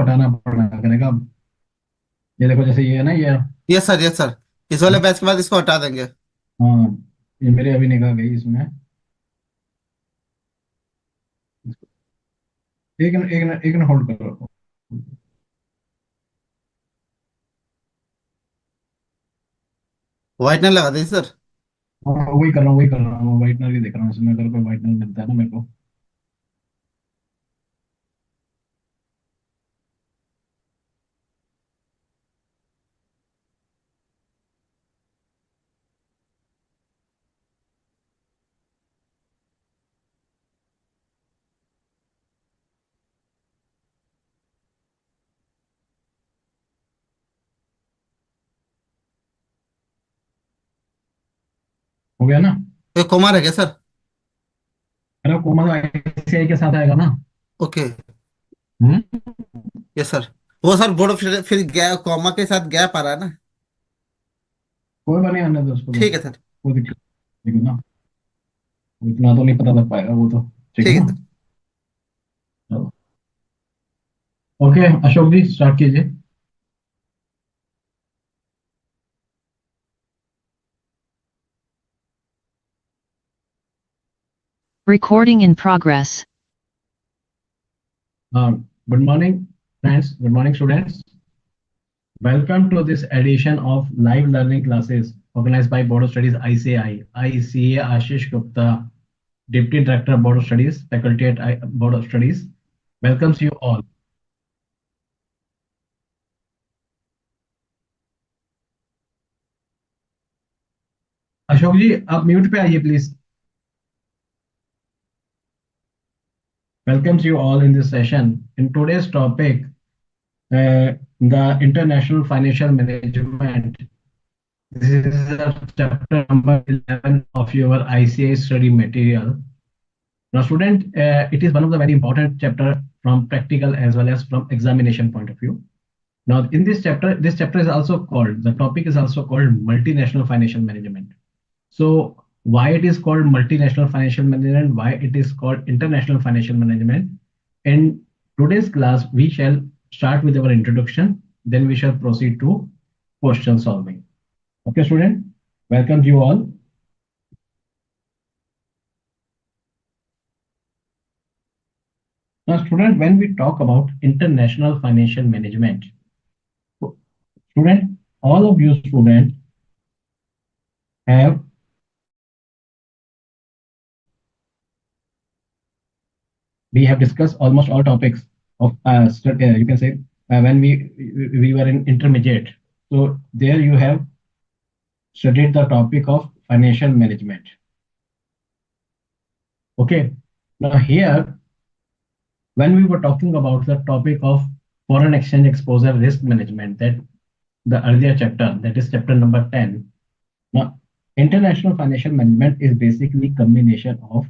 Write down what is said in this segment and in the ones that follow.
हटाना पड़ा करेगा। ये देखो जैसे ये है ना ये। Yes sir, yes sir. इस वाले बैच के बाद इसको हटा देंगे। हाँ, ये मेरे अभी निगाह गई इसमें। एक न होल्ड करो। व्हाइटनर लगा दीजिए सर। हाँ, वही कर रहा हूँ, व्हाइटनर भी देख रहा हूँ इसमें, अगर कोई व्हाइटनर मिलता है ना मेरे को। हो गया ना? ये कोमा रह गया सर। अरे कोमल आईसीआई के साथ आएगा ना? ओके। हम्म। Yes sir. वो सर बोर्ड फिर गैप, कॉमा के साथ गैप आ रहा है ना। कोई बात नहीं, आने दो उसको तो। ठीक है सर। कोई दिक्कत नहीं है ना। इतना तो नहीं पता लग पाएगा वो तो। ठीक है ठीक है ना? सर। चलो। ओके अशोक जी, स्टार्ट कीजिए। Recording in progress. Good morning friends, good morning students. Welcome to this edition of live learning classes organized by Board of Studies ICAI. I C A Ashish Gupta, Deputy Director of Board of Studies, Faculty at Board of Studies, welcomes you all. Ashok ji आप mute पे आइए please. Welcomes you all in this session. In today's topic, the international financial management. This is chapter number 11 of your ICA study material. Now, student, it is one of the very important chapter from practical as well as from examination point of view. Now, in this chapter is also called, the topic is also called multinational financial management. So, why it is called multinational financial management? Why it is called international financial management? In today's class, we shall start with our introduction. Then we shall proceed to question solving. Okay, student, welcome you all. Now, student, when we talk about international financial management, student, all of you students have we have discussed almost all topics of you can say when we were in intermediate. So there you have studied the topic of financial management. Okay. Now here, when we were talking about the topic of foreign exchange exposure risk management, that the earlier chapter, that is chapter number 10. Now, international financial management is basically combination of,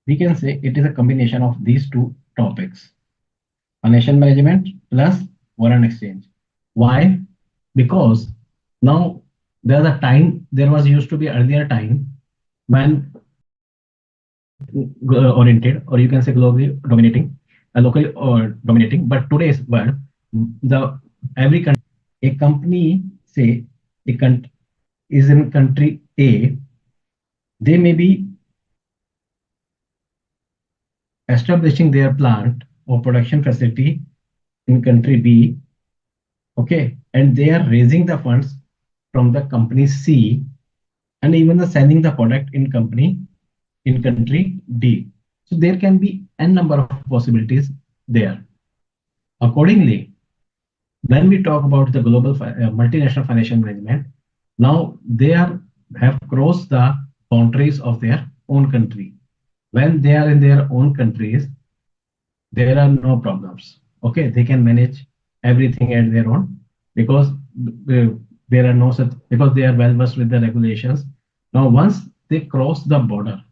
we can say it is a combination of these two topics, financial management plus foreign exchange. Why? Because now there's a time, there was used to be earlier time when oriented, or you can say globally dominating, locally or dominating. But today's world, the every country, a company say a country is in country A, they may be establishing their plant or production facility in country B, okay, and they are raising the funds from the company C, and even the selling the product in company in country D. So there can be n number of possibilities there. Accordingly, when we talk about the global multinational financial management, now they are have crossed the boundaries of their own country. When they are in their own countries, there are no problems. Okay, they can manage everything at their own because there are no such, because they are well versed with the regulations. Now, once they cross the border,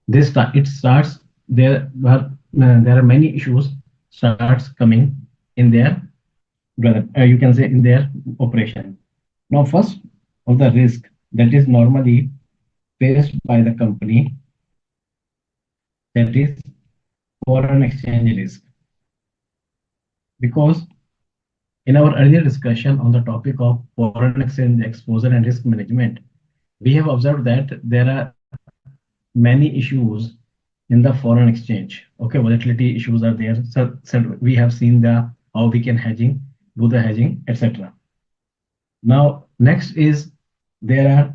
it starts there are many issues starts coming in their you can say in their operation. Now, first of the risk that is normally faced by the company, that is foreign exchange risk. Because in our earlier discussion on the topic of foreign exchange exposure and risk management, we have observed that there are many issues in the foreign exchange. Okay, volatility issues are there. So we have seen the how we can hedging, do the hedging, etc. Now, next is there are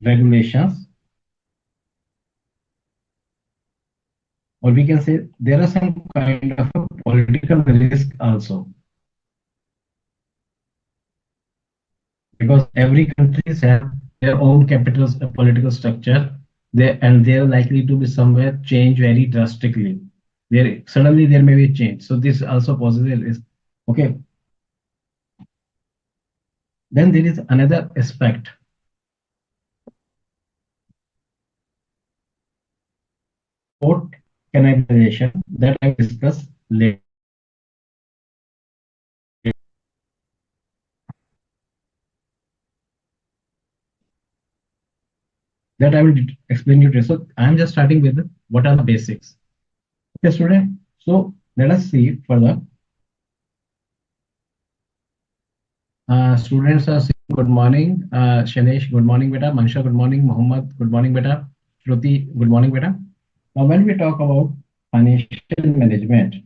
regulations, or we can say there are some kind of a political risk also, because every countries have their own capital political structure, and they are likely to be somewhere change very drastically. There suddenly there may be a change, so this also poses a risk. Okay, then there is another aspect, port cannibalization, that I will discuss later. That I will explain you today. So I am just starting with what are the basics. Okay, student. So let us see further. Students are saying good morning. Shanish, good morning, beta. Mansha, good morning. Muhammad, good morning, beta. Shruti, good morning, beta. Now, when we talk about financial management,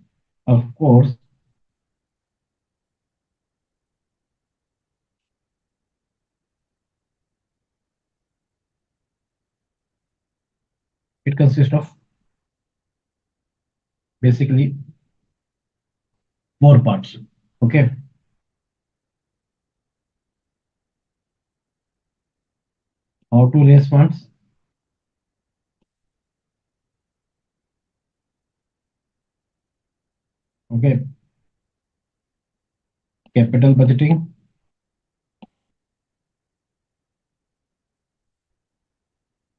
of course, it consists of basically four parts. Okay, how to raise funds. Okay, capital budgeting.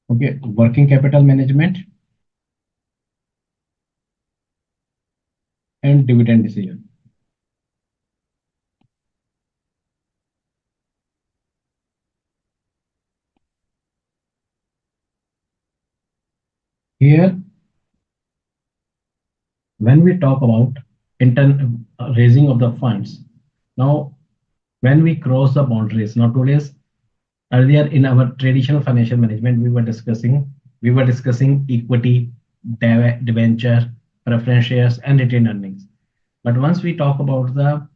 Okay, working capital management and dividend decision. Here, when we talk about raising of the funds, now when we cross the boundaries, now today's earlier in our traditional financial management, we were discussing equity, debenture, preference shares, and retained earnings. But once we talk about the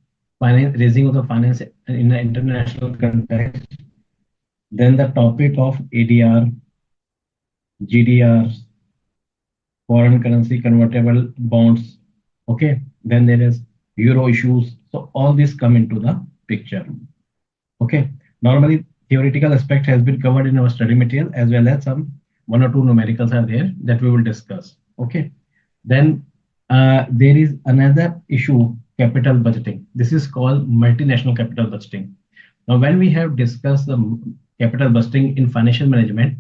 raising of the finance in the international context, then the topic of ADR, GDRs, foreign currency convertible bonds, okay, then there is euro issues. So all this come into the picture. Okay, normally theoretical aspect has been covered in our study material, as well as some one or two numericals are there that we will discuss. Okay, then there is another issue, capital budgeting. This is called multinational capital budgeting. Now, when we have discussed the capital budgeting in financial management,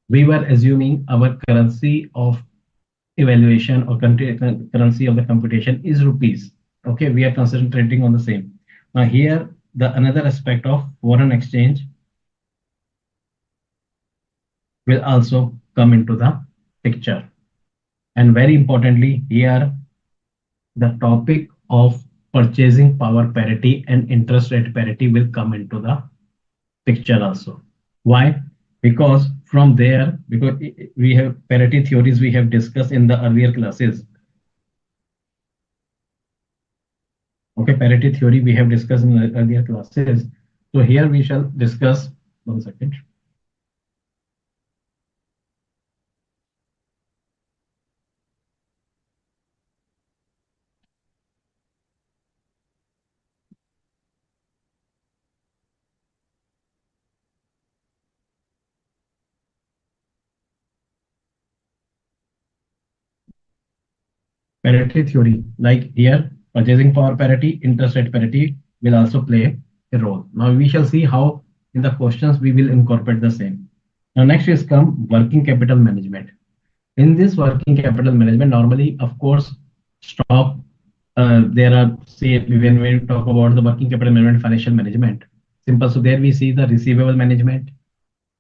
we were assuming our currency of evaluation or country currency of the computation is rupees. Okay, we are concentrating on the same. Now here the another aspect of foreign exchange will also come into the picture, and very importantly here the topic of purchasing power parity and interest rate parity will come into the picture also. Why? Because from there, because we have parity theories we have discussed in the earlier classes. Okay, parity theory we have discussed in the earlier classes. So here we shall discuss, 1 second. Parity theory, like here, purchasing power parity, interest rate parity will also play a role. Now we shall see how in the questions we will incorporate the same. Now next is come working capital management. In this working capital management, normally, of course, stock, there are, say, when we talk about the working capital management, financial management, simple. So there we see the receivable management,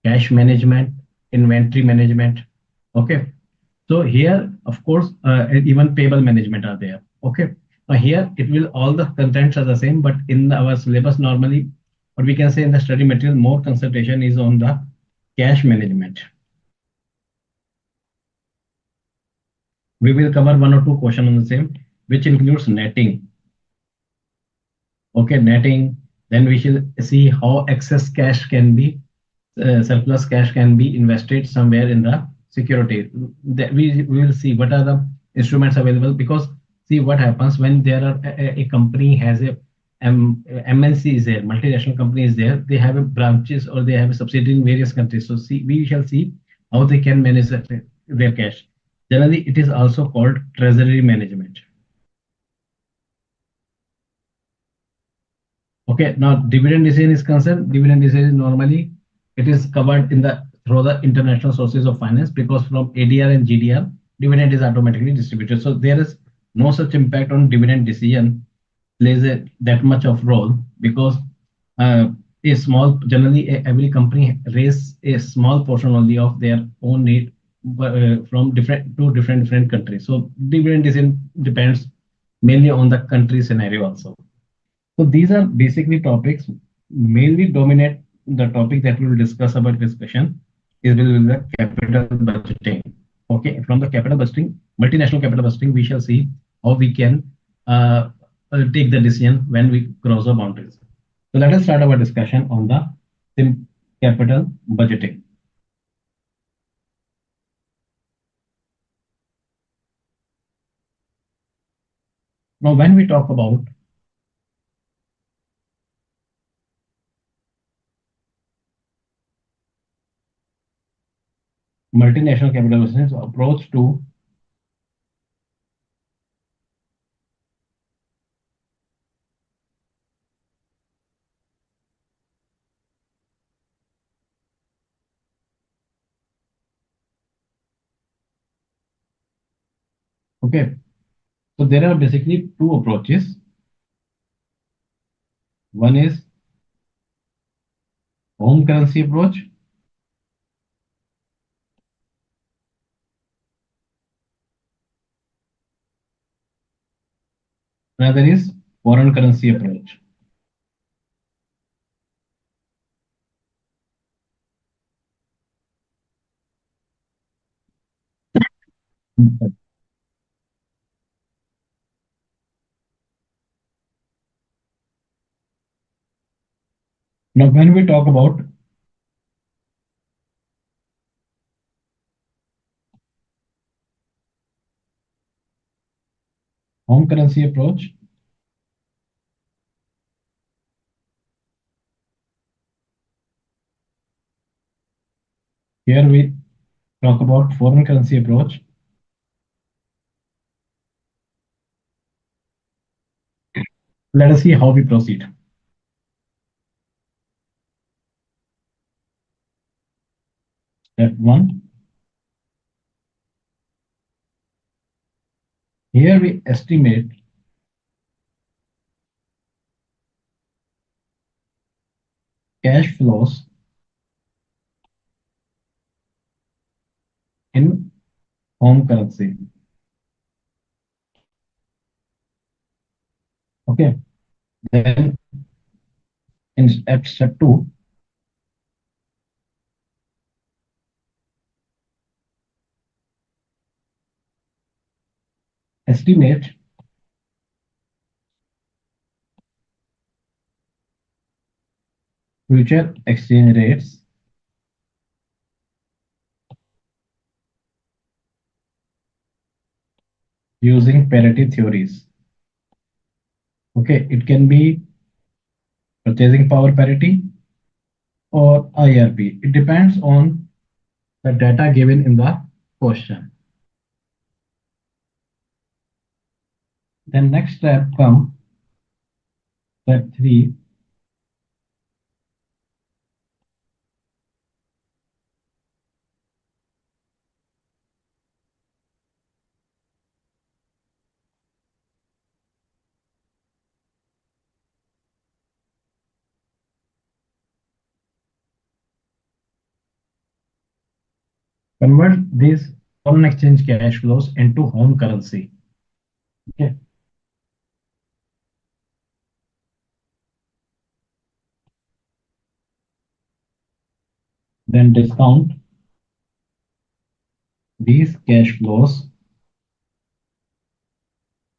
cash management, inventory management. Okay. So here, of course, even payable management are there. Okay. Here it will all the contents are the same, but in our syllabus normally, or we can say in the study material, more concentration is on the cash management. We will cover one or two questions on the same, which includes netting. Okay, netting. Then we shall see how excess cash can be surplus cash can be invested somewhere in the security. We will see what are the instruments available, because see what happens when there are a company has a MNC is there, multinational company is there, they have a branches or they have a subsidiary in various countries. So see, we shall see how they can manage their cash. Generally, it is also called treasury management. Okay, now dividend decision is concerned. Dividend decision normally it is covered in the through the international sources of finance, because from ADR and GDR, dividend is automatically distributed. So there is no such impact on dividend decision plays that much of role, because a small generally every company raise a small portion only of their own need from different countries. So dividend decision depends mainly on the country scenario also. So these are basically topics mainly dominate the topic that we will discuss about discussion is will be the capital budgeting. Okay, from the capital budgeting, multinational capital budgeting, we shall see how we can take the decision when we cross the boundaries. So let us start our discussion on the capital budgeting. Now, when we talk about multinational capital budgeting approach to okay, so there are basically two approaches. One is home currency approach. Another is foreign currency approach. Now, when we talk about home currency approach, here we talk about foreign currency approach. Let us see how we proceed. Step one, here we estimate cash flows in home currency. Okay, then in step two, estimate future exchange rates using parity theories. Okay, it can be purchasing power parity or IRP. It depends on the data given in the question. Then next step come step three, convert this foreign exchange cash flows into home currency. Okay. Then discount these cash flows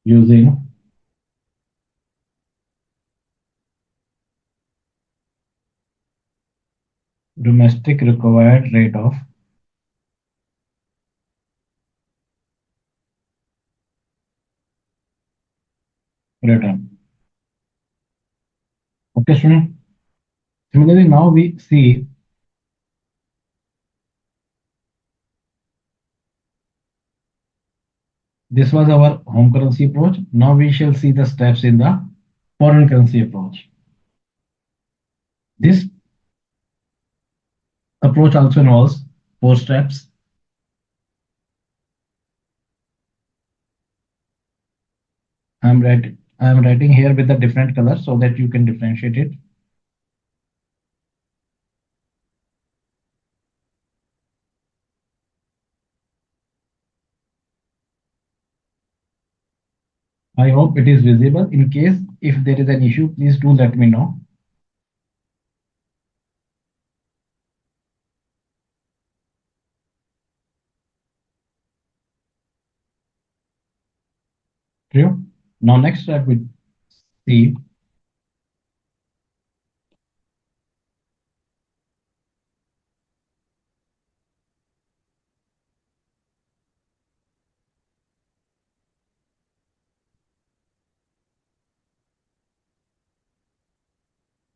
using domestic required rate of return. Okay, student. Similarly, now we see this was our home currency approach. Now we shall see the steps in the foreign currency approach. This approach also involves four steps. I'm writing here with a different color so that you can differentiate it. I hope it is visible. In case if there is an issue, please do let me know. True. Now next step we see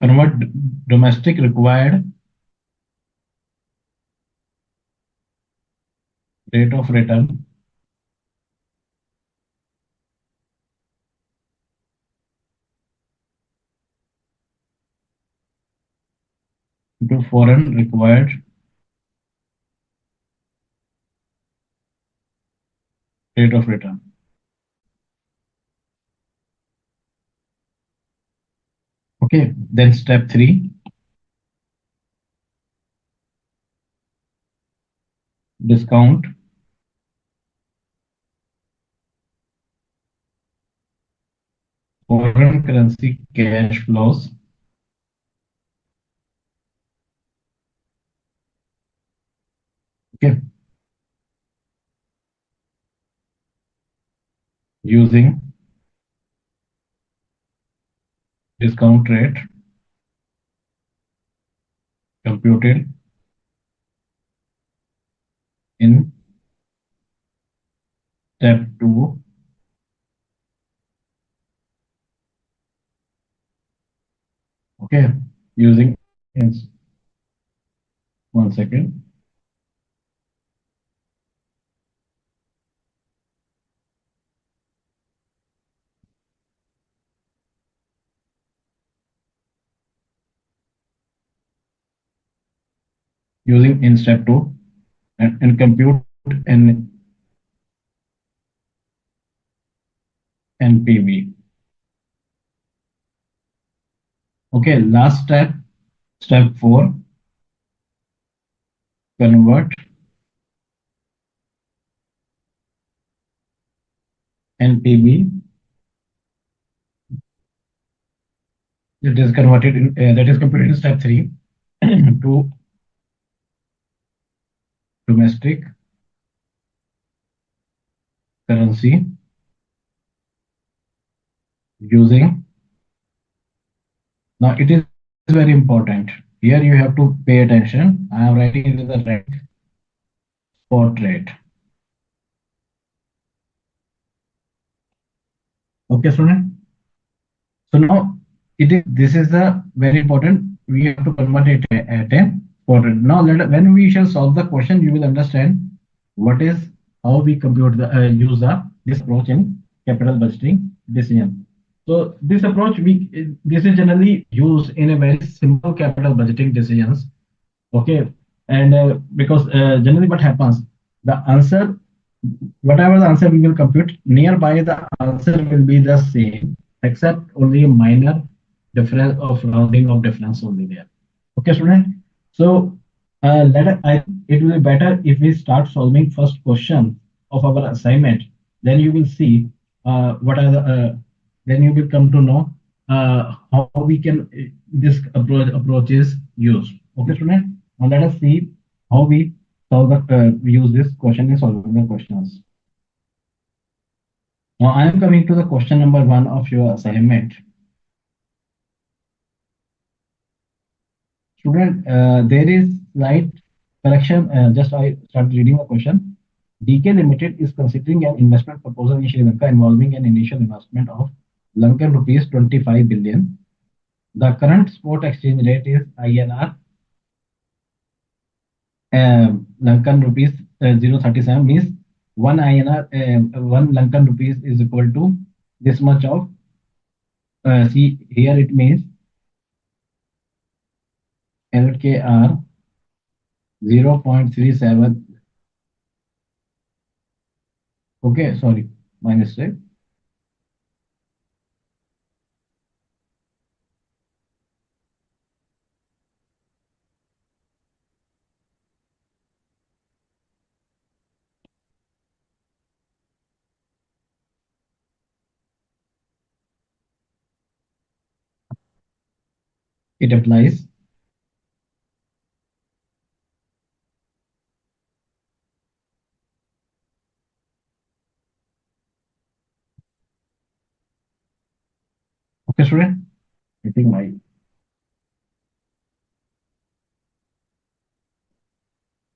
convert domestic required rate of return to foreign required rate of return. Okay, then step 3, discount foreign currency cash flows okay, using discount rate computed in step 2 okay, using in 1 second. Using in step 2 and compute an NPV. Okay, last step, step 4, convert NPV that is converted in that is computed in step 3 to domestic currency using. Now it is very important. Here you have to pay attention. I am writing it with the red spot rate. Okay, student. So now it is this is the very important. We have to convert it at a spot rate. Now when we shall solve the question, you will understand what is how we compute the use the this approach in capital budgeting decision. So this approach this is generally used in a very simple capital budgeting decisions. Okay, and because generally what happens, the answer, whatever the answer we will compute, nearby the answer will be the same, except only a minor difference of rounding of difference only there. Okay, student. So I think it will be better if we start solving first question of our assignment. Then you will see what are the. Then you will come to know how we can this approach is used. Okay, student. Now let us see how we solve the use this question in solving the questions. Now I am coming to the question number one of your assignment. Student, there is slight correction. Just I start reading the question. DK Limited is considering an investment proposal in Sri Lanka involving an initial investment of Lankan rupees 25 billion. The current spot exchange rate is INR Lankan rupees 037 means 1 INR 1 Lankan rupees is equal to this much of see here it means LKR 0.37. Okay, sorry, my mistake. It applies. Okay, student. I think my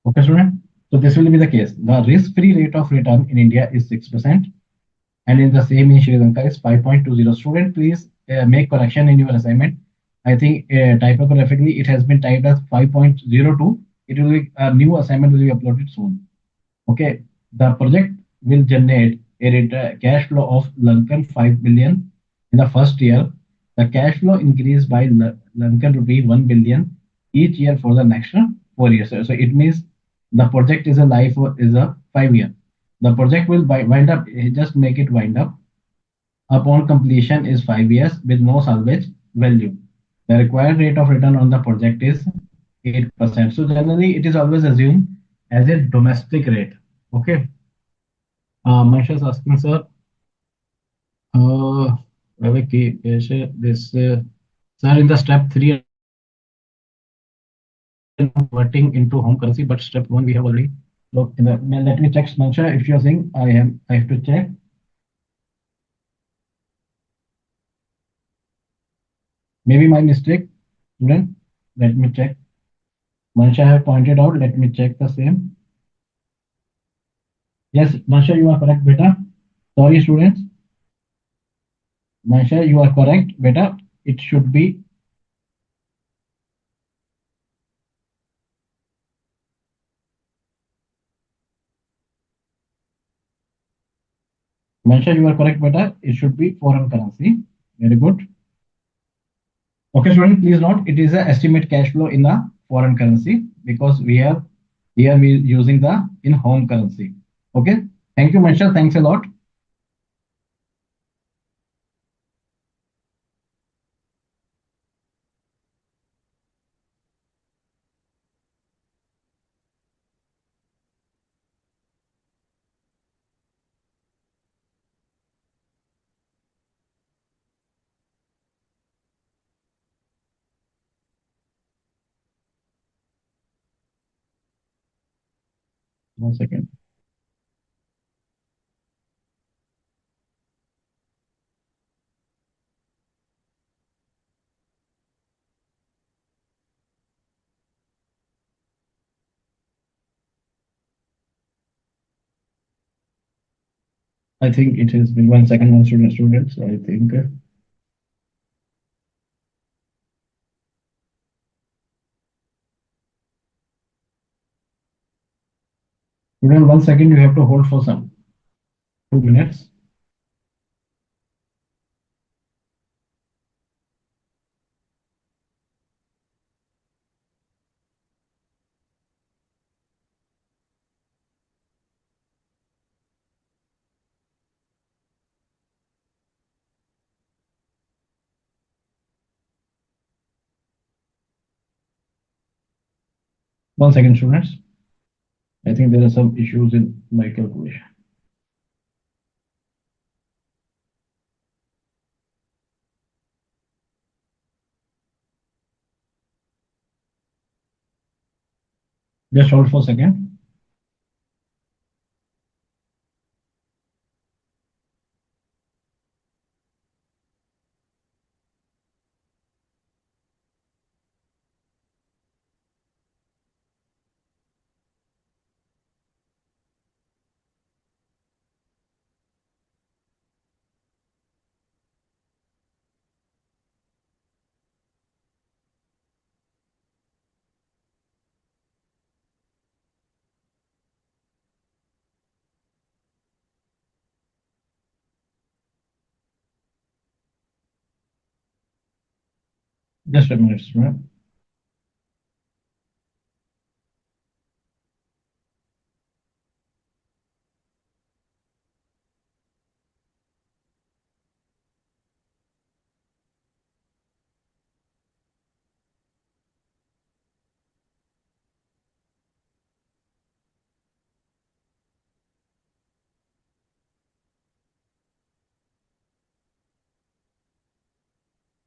okay, student. So this will be the case. The risk-free rate of return in India is 6%, and in the same in Sri Lanka is 5.20. Student, please make correction in your assignment. I think typographically it has been typed as 5.02. It will be a new assignment will be uploaded soon. Okay, the project will generate a cash flow of Lankan 5 billion in the first year. The cash flow increased by Lankan rupee 1 billion each year for the next 4 years. So it means the project is a life is a 5 year. The project will wind up, just make it wind up upon completion is 5 years with no salvage value. The required rate of return on the project is 8%. So generally it is always assumed as a domestic rate. Okay. Manisha is asking, sir, okay, this, sir, in the step three and converting into home currency, but step one we have already looked in the. Let me check, Manisha, if you are saying I have to check. Maybe my mistake, student. Let me check. Manisha have pointed out. Let me check the same. Yes, Manisha, you are correct, beta. Sorry, students. Manisha, you are correct, beta. It should be. Manisha, you are correct, beta. It should be foreign currency. Very good. Okay, student, please note it is a estimate cash flow in a foreign currency because we have here we using the in home currency. Okay, thank you, Manisha. Thanks a lot. 1 second. I think it has been 1 second, one students. I think. Student, 1 second, you have to hold for some 2 minutes. One second, students. I think there are some issues in my calculation. Just hold for a second. Just a minute, student.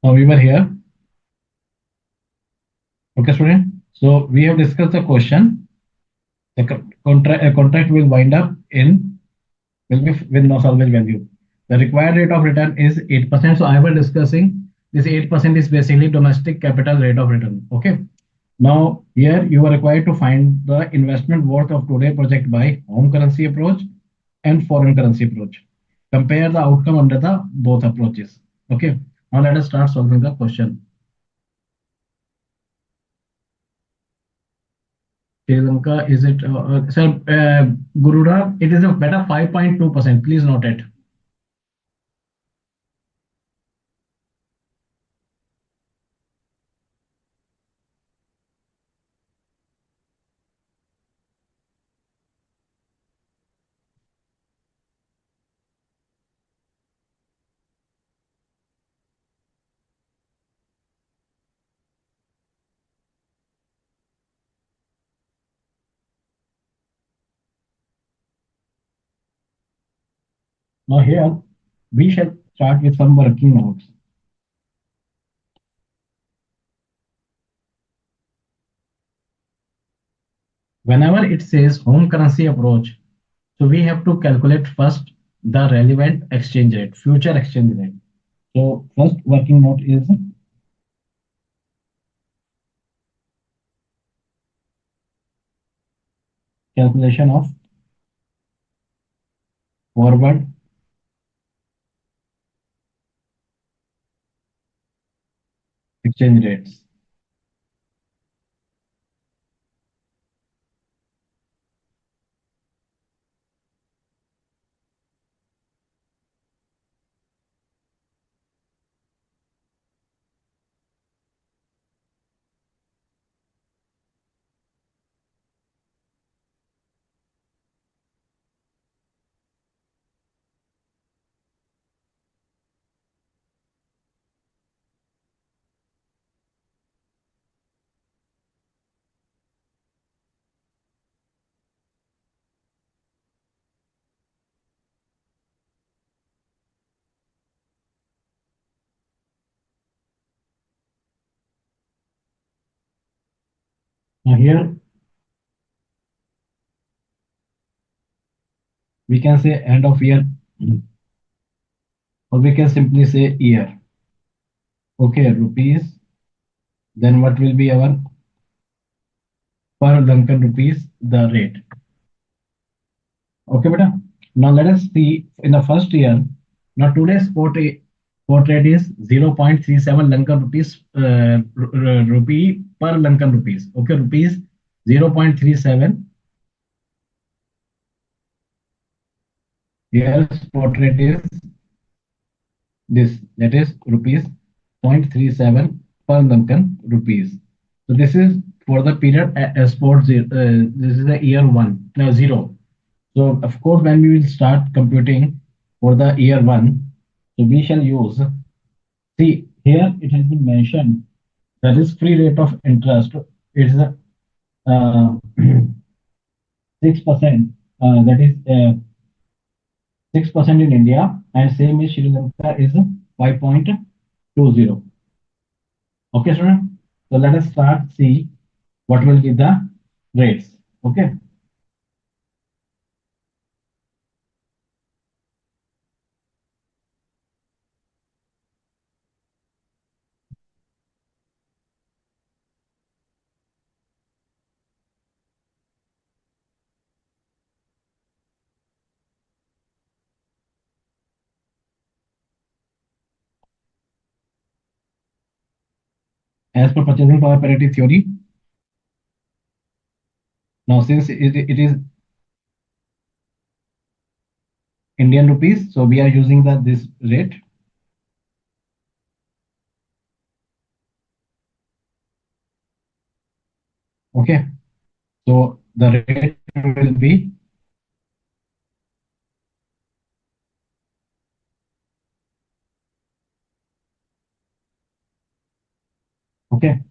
Now we were here. Okay, student. So we have discussed the question. The contract will wind up in will be with no salvage value. The required rate of return is 8%. So I was discussing this 8% is basically domestic capital rate of return. Okay. Now here you are required to find the investment worth of today project by home currency approach and foreign currency approach. Compare the outcome under the both approaches. Okay. Now let us start solving the question. Sri Lanka, is it, sir, Guruda, it is a better 5.2%. Please note it. Now here, we shall start with some working notes. Whenever it says home currency approach, so we have to calculate first the relevant exchange rate, future exchange rate. So first working note is calculation of forward exchange rates. Now here we can say end of year, or we can simply say year. Okay, rupees. Then what will be our per Lankan rupees the rate? Okay, beta. Now let us see in the first year. Now today's spot rate is 0.37 Lankan rupees rupee per Lankan rupees. Okay, rupees 0.37. Here spot rate is this, that is rupees 0.37 per Lankan rupees. So this is for the period spot zero. This is the year one, no, zero. So of course, when we will start computing for the year one, so we shall use, see here it has been mentioned that is free rate of interest. It is a uh, 6%. That is 6% in India, and same is Sri Lanka is 5.20. Okay, student. So let us start see what will be the rates. Okay. As per purchasing power parity theory, now since it is Indian rupees, so we are using the this rate. Okay. So the rate will be okay.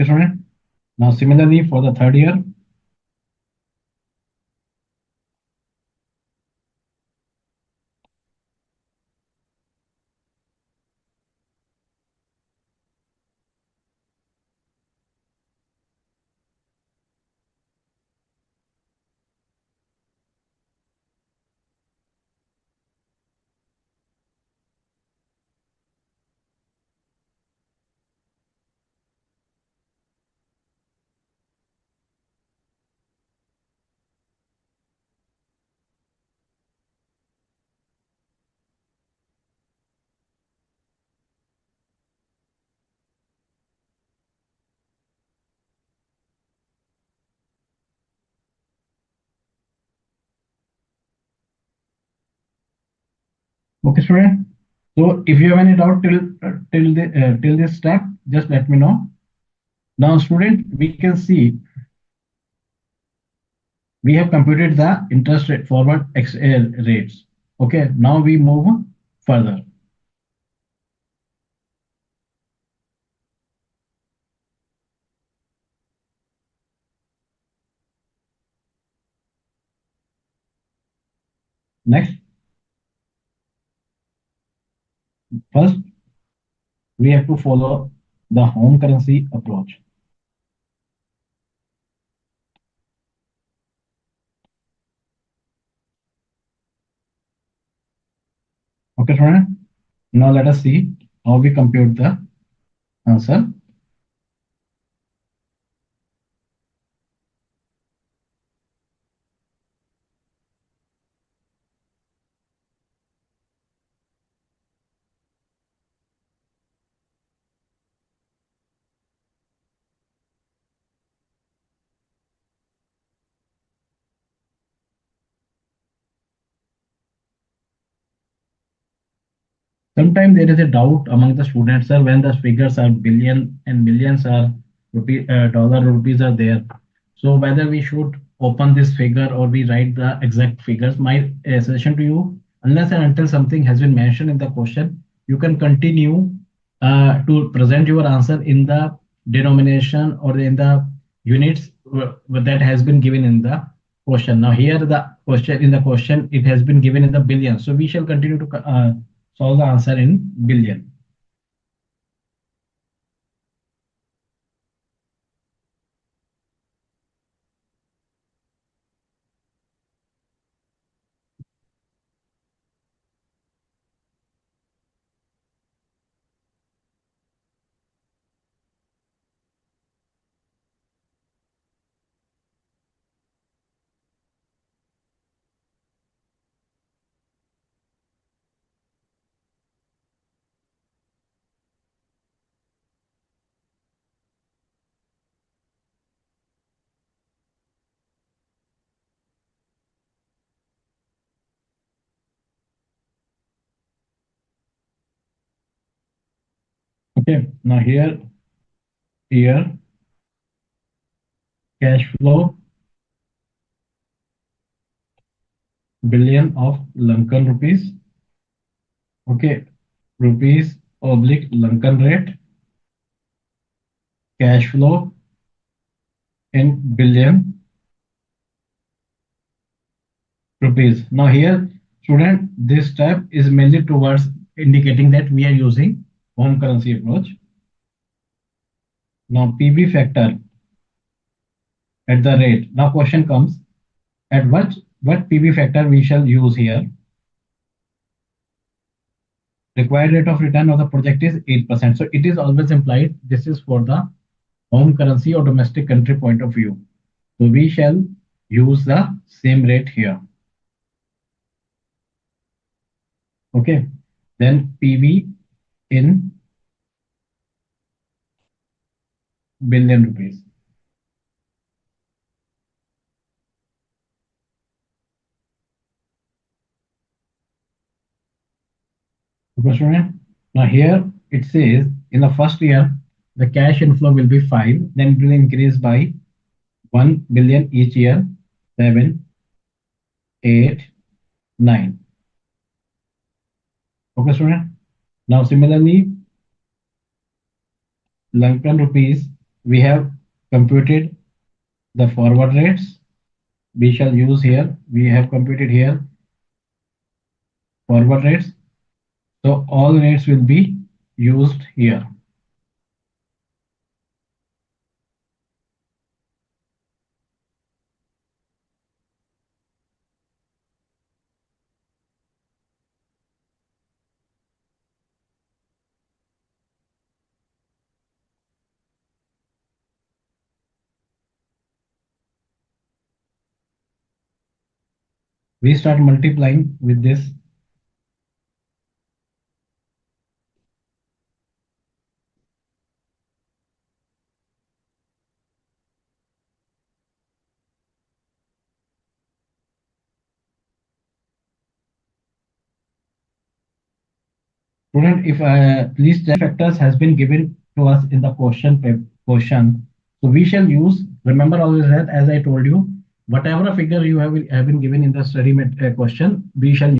Okay, student. Now similarly for the third year. Okay, student. So if you have any doubt till this step, just let me know. Now, student, we can see we have computed the interest rate forward rates. Okay, now we move further. Next, first we have to follow the home currency approach. Okay, student. Now let us see how we compute the answer. Sometimes there is a doubt among the students, sir, when the figures are billion and millions are rupee, dollar rupees are there. So whether we should open this figure or we write the exact figures. My suggestion to you, unless and until something has been mentioned in the question, you can continue to present your answer in the denomination or in the units that has been given in the question. Now here the question in the question it has been given in the billion, so we shall continue to solve the answer in billion. Okay, now here cash flow billion of Lankan rupees. Okay, rupees oblique Lankan rate, cash flow in billion rupees. Now here, student, this step is mainly towards indicating that we are using home currency approach. Now PV factor at the rate. Now question comes, at what PV factor we shall use here? Required rate of return of the project is 8%. So it is always implied this is for the home currency or domestic country point of view. So we shall use the same rate here. Okay. Then PV in billion rupees. Okay, student. Now here it says in the first year the cash inflow will be 5, then it will increase by 1 billion each year, 7, 8, 9. Okay, student. Now similarly, Lankan rupees, we have computed the forward rates. We shall use here. We have computed here forward rates. So all rates will be used here. We start multiplying with this. Student, if please check factors has been given to us in the question. So we shall use, remember always that as I told you, whatever figure you have been given in the question, we shall.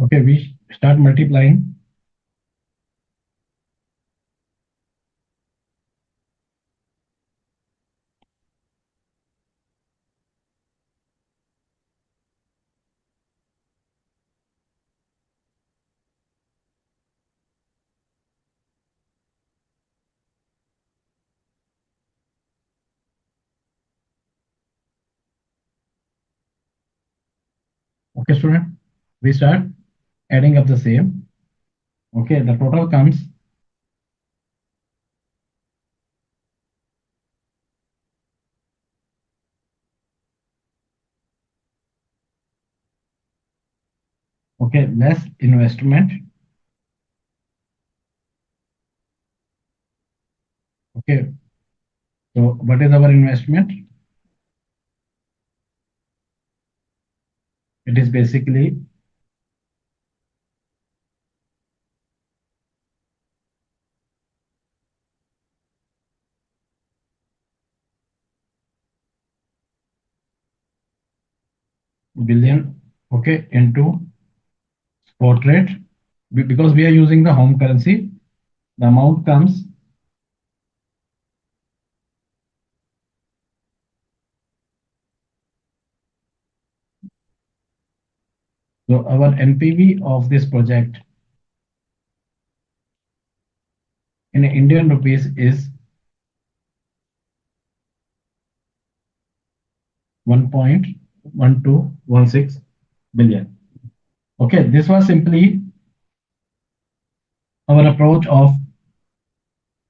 Okay, we start multiplying. Okay, student, we start adding up the same. Okay, the total comes. Okay, less investment. Okay, so what is our investment? It is basically billion, okay, into spot rate. Because we are using the home currency, the amount comes. So our NPV of this project in Indian rupees is 1.1216 billion. Okay, this was simply our approach of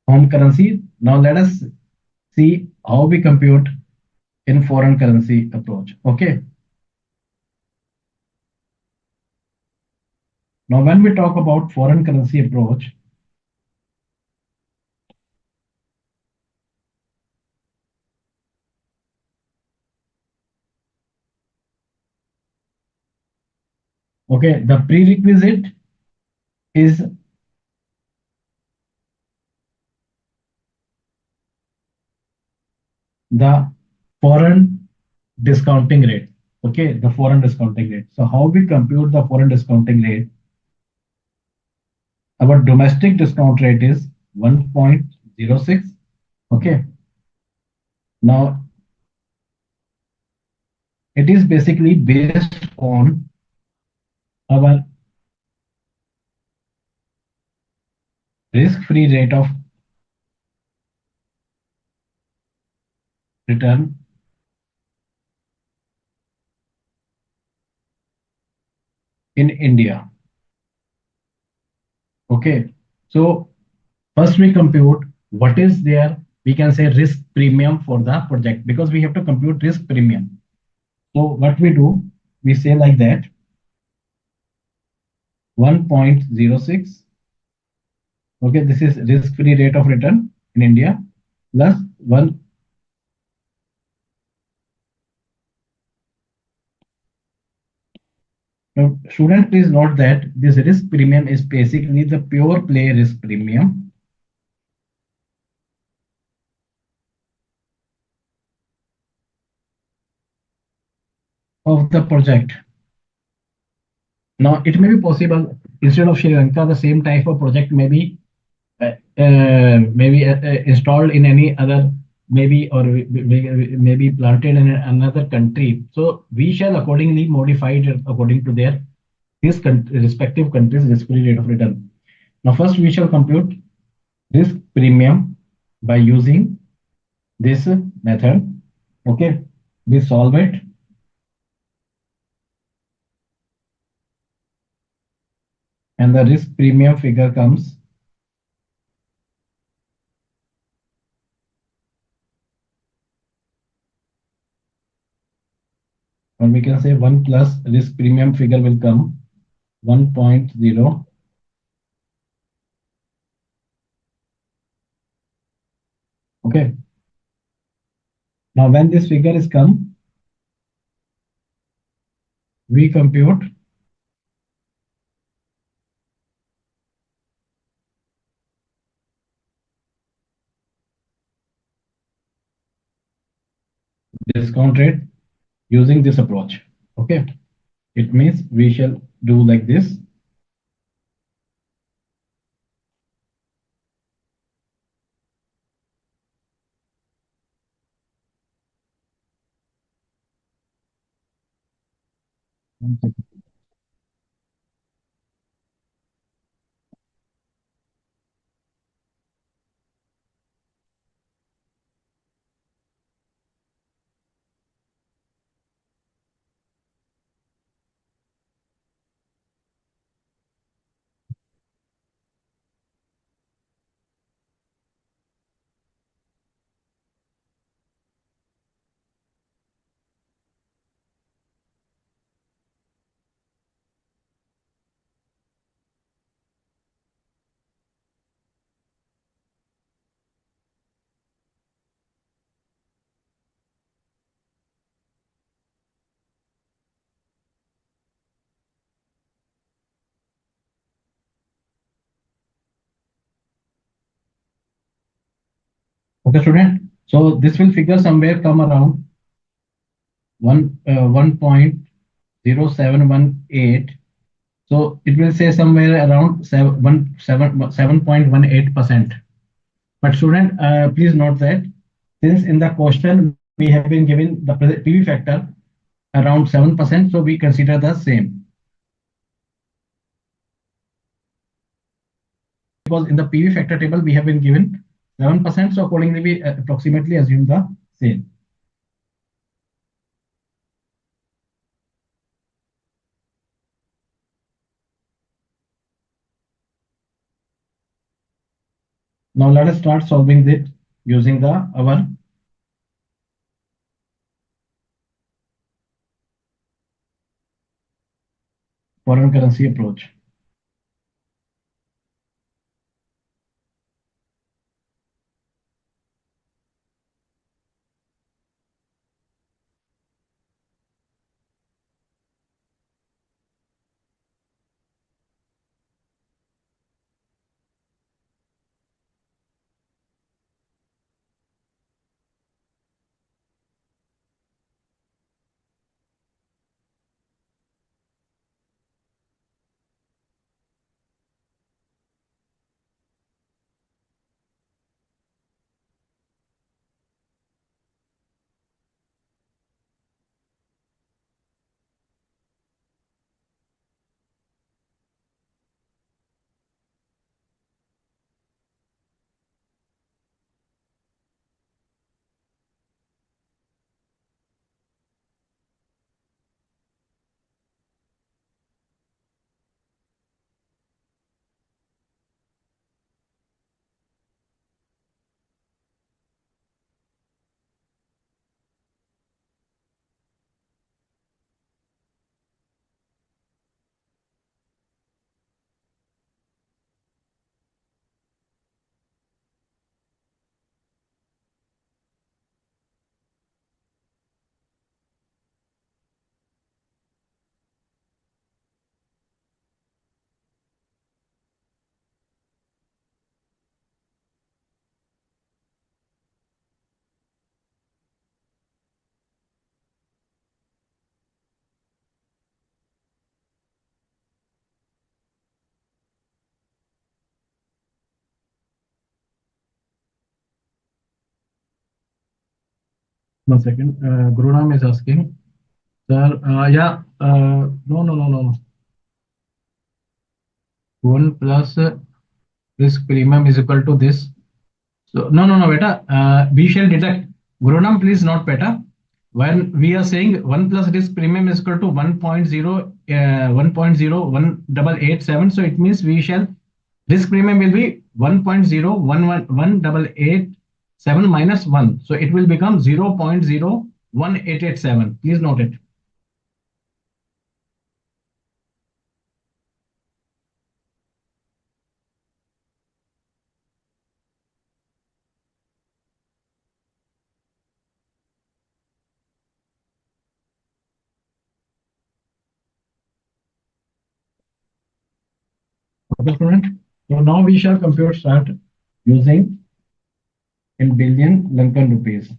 home currency. Now let us see how we compute in foreign currency approach. Okay. Now, when we talk about foreign currency approach, okay, the prerequisite is the foreign discounting rate. Okay, the foreign discounting rate. So how we compute the foreign discounting rate? Our domestic discount rate is 1.06. Okay, now it is basically based on our risk-free rate of return in India. Okay, so first we compute what is there, we can say risk premium for the project, because we have to compute risk premium. So what we do, we say like that 1.06. Okay, this is risk-free rate of return in India plus 1. Now, student, please note that this risk premium is basically the pure play risk premium of the project. Now, it may be possible instead of Sri Lanka, the same type of project may be installed in any other, maybe, or maybe planted in another country. So we shall accordingly modify it according to their his respective countries' risk-free rate of return. Now, first we shall compute risk premium by using this method. Okay, we solve it, and the risk premium figure comes, or we can say 1 plus risk premium figure will come 1.0. Okay, now when this figure is come, we compute discount rate using this approach. Okay, it means we shall do like this. Okay, student. So this will figure somewhere come around 1.0718. So it will say somewhere around 7.18%. But student, please note that since in the question we have been given the PV factor around 7%, so we consider the same, because in the PV factor table we have been given 7%, so accordingly we approximately assume the same. Now let us start solving it using the our foreign currency approach. One second. Gurunam is asking, sir. Yeah. No, no, no, no, no. One plus risk premium is equal to this. So no, no, no, beta. We shall deduct. Gurunam, please not beta. When we are saying 1 plus risk premium is equal to 1.0, 1.01887, so it means we shall risk premium will be 1.0111887 minus 1. So it will become 0.01887. Please note it. Okay, student. So now we shall compute start using in billion Lankan rupees.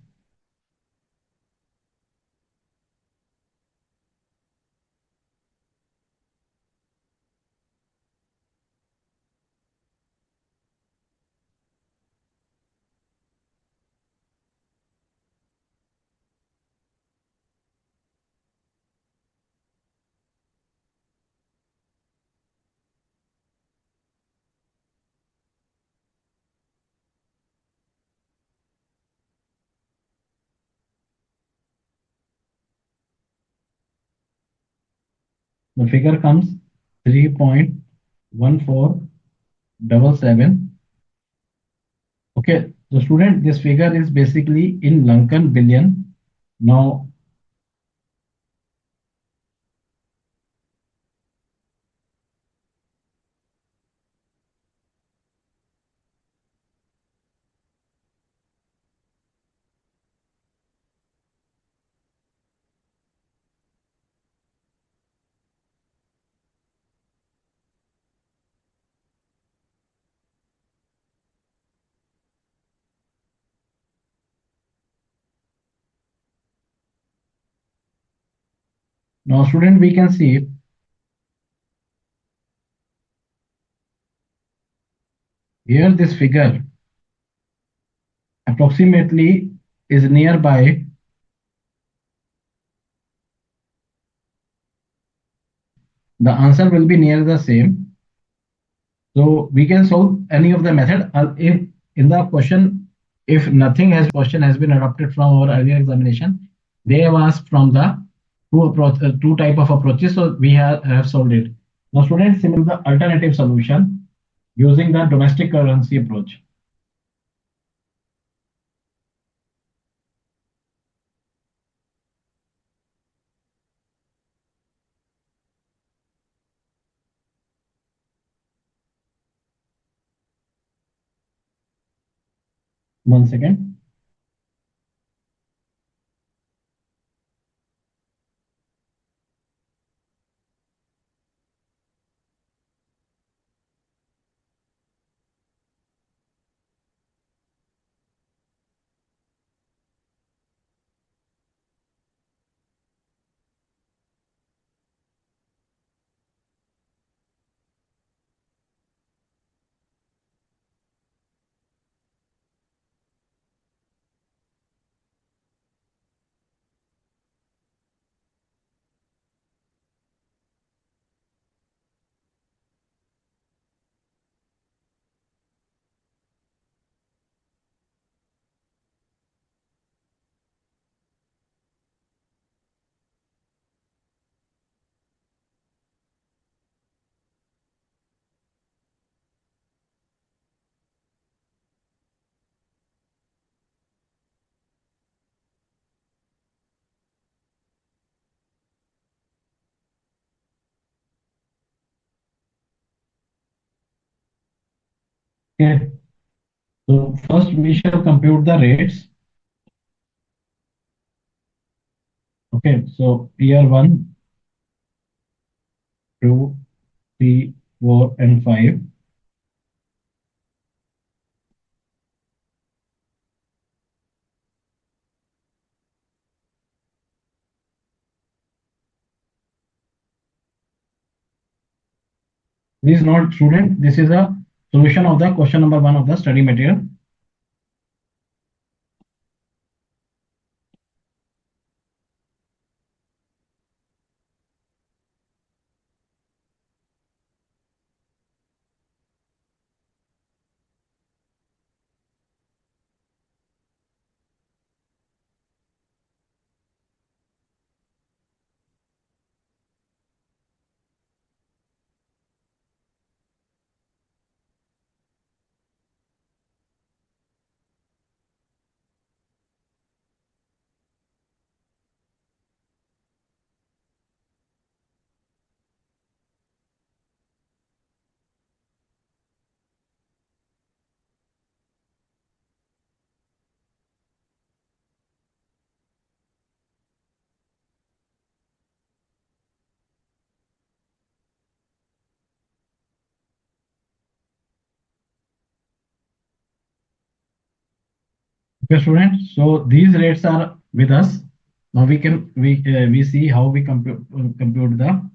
The figure comes 3.1477. Okay, so student, this figure is basically in Lankan billion. Now, now student, we can see here this figure approximately is nearby. The answer will be near the same. So we can solve any of the method. If in the question, if nothing has question has been adopted from our earlier examination, they have asked from the two type of approaches. So we have solved it. Now students, similar the alternative solution using the domestic currency approach. One second. Okay. So first we shall compute the rates. Okay. So year 1, 2, 3, 4, and 5. This is not student. This is a solution of the question number 1 of the study material. Okay, students. So these rates are with us. Now we see how we compute the.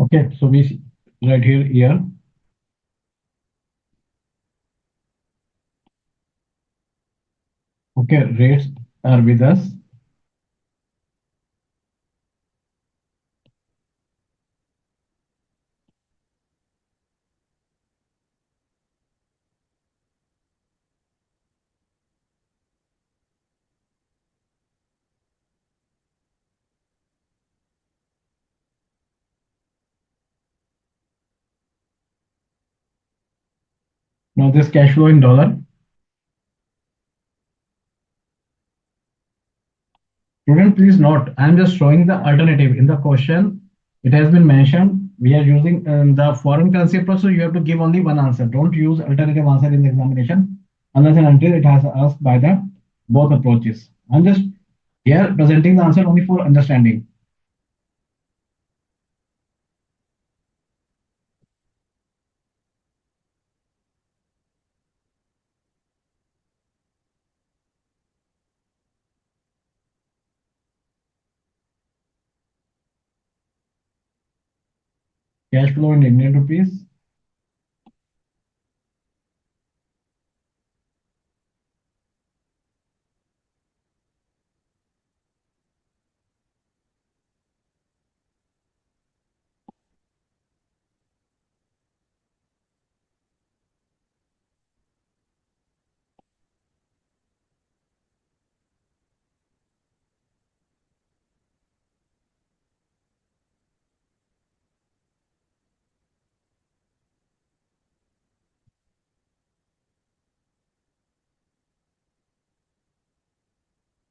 Okay, so we right here. Okay, rates are with us. Now this cash flow in dollar. Student, please note, I am just showing the alternative. In the question, it has been mentioned we are using the foreign currency approach, so you have to give only one answer. Don't use alternative answer in the examination unless and until it has asked by the both approaches. I'm just here presenting the answer only for understanding. Cash flow in Indian rupees.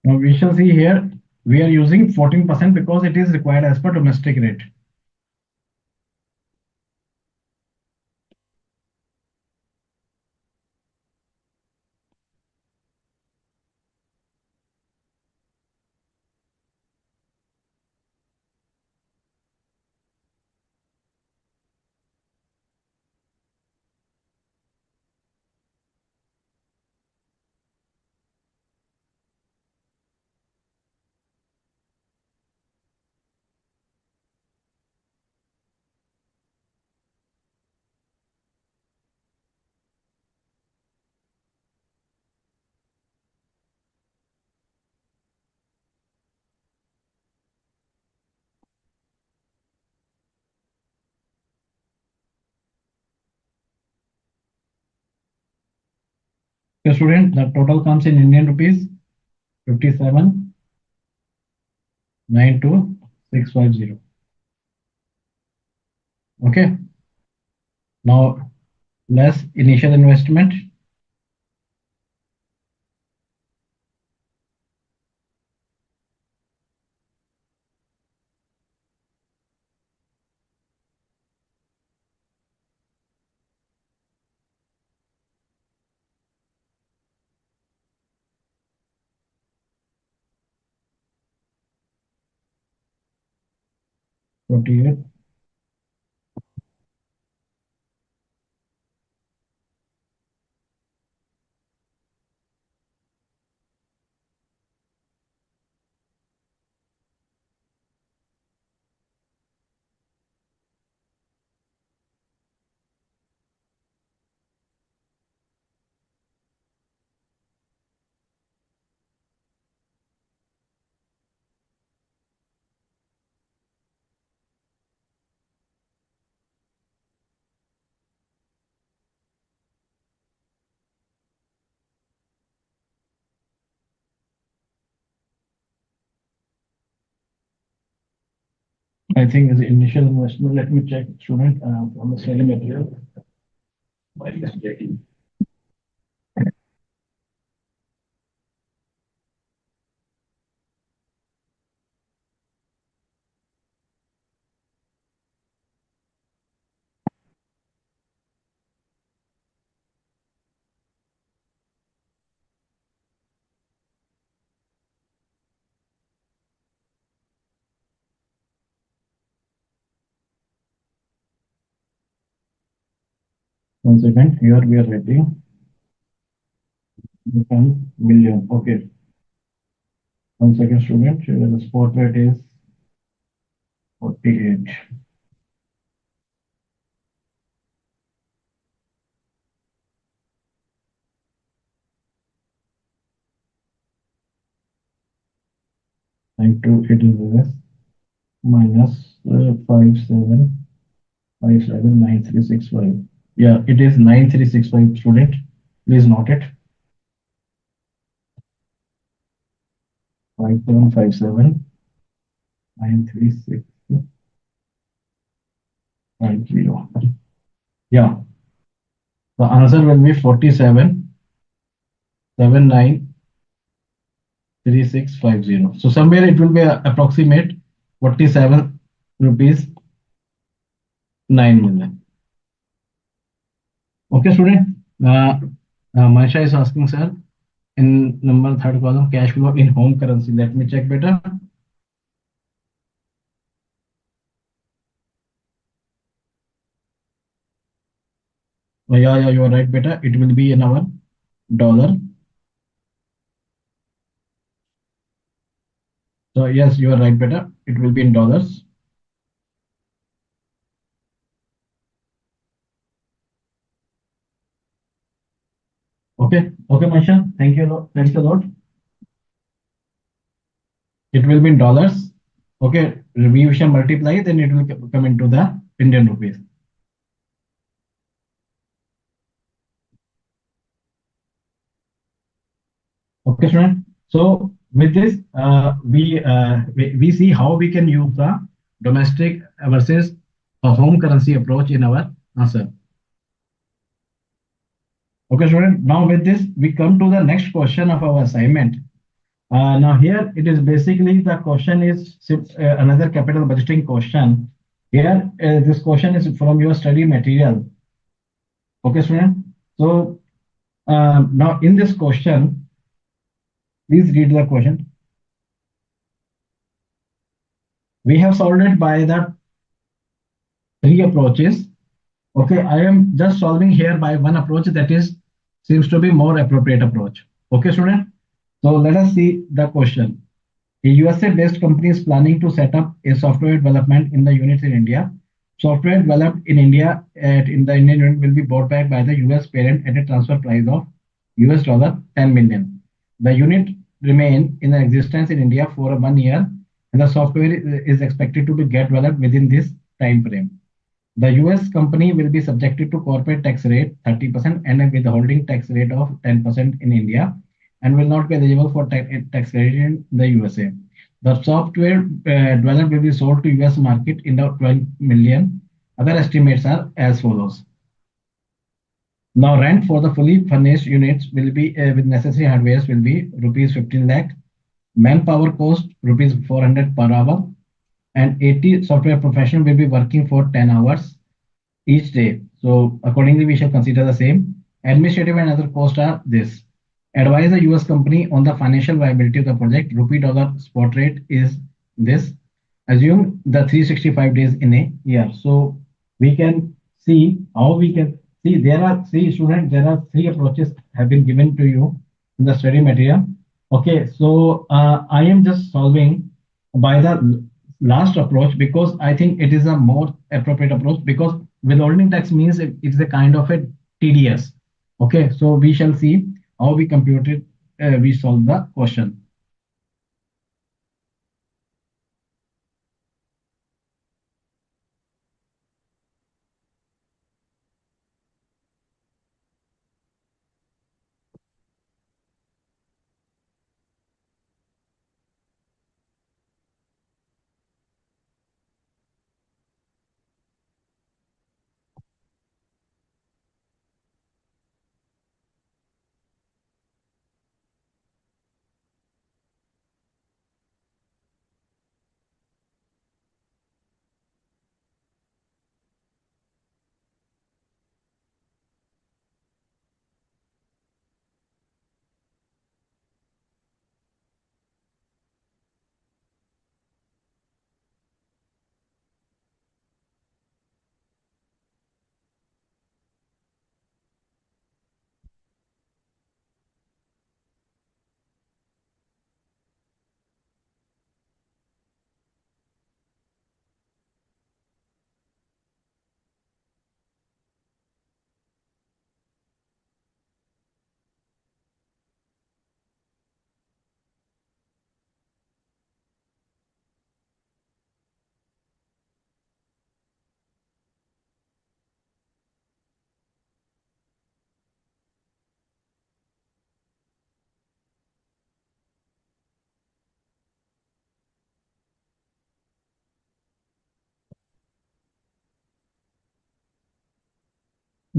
Now we shall see here we are using 14% because it is required as per domestic rate. Okay, student, the total comes in Indian rupees 57,92650. Okay, now less initial investment. 48. I think as the initial investment, let me check, student, from the study material. Why is checking? One second, here we are writing 10 million. Okay, one second, student. The spot rate is 48. Into it is this minus 57579365. Yeah, it is 9365, student. Please note it. 57579365. Yeah, the answer will be 47793650. So somewhere it will be approximate 47 rupees 9 million. Okay, student. Manisha is asking, sir, in number third column, cash flow in home currency. Let me check better. Yeah, you are right, beta. It will be in our dollar. So yes, you are right, beta. It will be in dollars. Okay, Manisha. Thank you. Thanks a lot. It will be in dollars. Okay, we shall multiply, then it will come into the Indian rupees. Okay, student. So with this, we see how we can use the domestic versus a home currency approach in our answer. Okay, student. Now with this, we come to the next question of our assignment. Now here it is basically the question is another capital budgeting question. Here this question is from your study material. Okay, student. So now in this question, please read the question. We have solved it by the three approaches. Okay, I am just solving here by one approach that is seems to be more appropriate approach. Okay, student. So let us see the question. A USA-based company is planning to set up a software development in the units in India. Software developed in India in the Indian unit will be bought back by the US parent at a transfer price of US dollar 10 million. The unit remain in existence in India for 1 year, and the software is expected to be get developed within this time frame. The US company will be subjected to corporate tax rate 30% and a withholding tax rate of 10% in India, and will not be eligible for tax credit in the USA. The software developed will be sold to US market in the 12 million. Other estimates are as follows. Now rent for the fully furnished units will be with necessary hardware will be rupees 15 lakh. Manpower cost rupees 400 per hour, and 80 software professional will be working for 10 hours each day. So accordingly, we shall consider the same. Administrative and other costs are this. Advise the US company on the financial viability of the project. Rupee dollar spot rate is this. assume the 365 days in a year. So we can see how we can see there are three students, there are three approaches have been given to you in the study material. Okay, so I am just solving by the last approach because I think it is a more appropriate approach because withholding tax means it is a kind of a tedious. Okay, so we shall see how we compute it, we solve the question.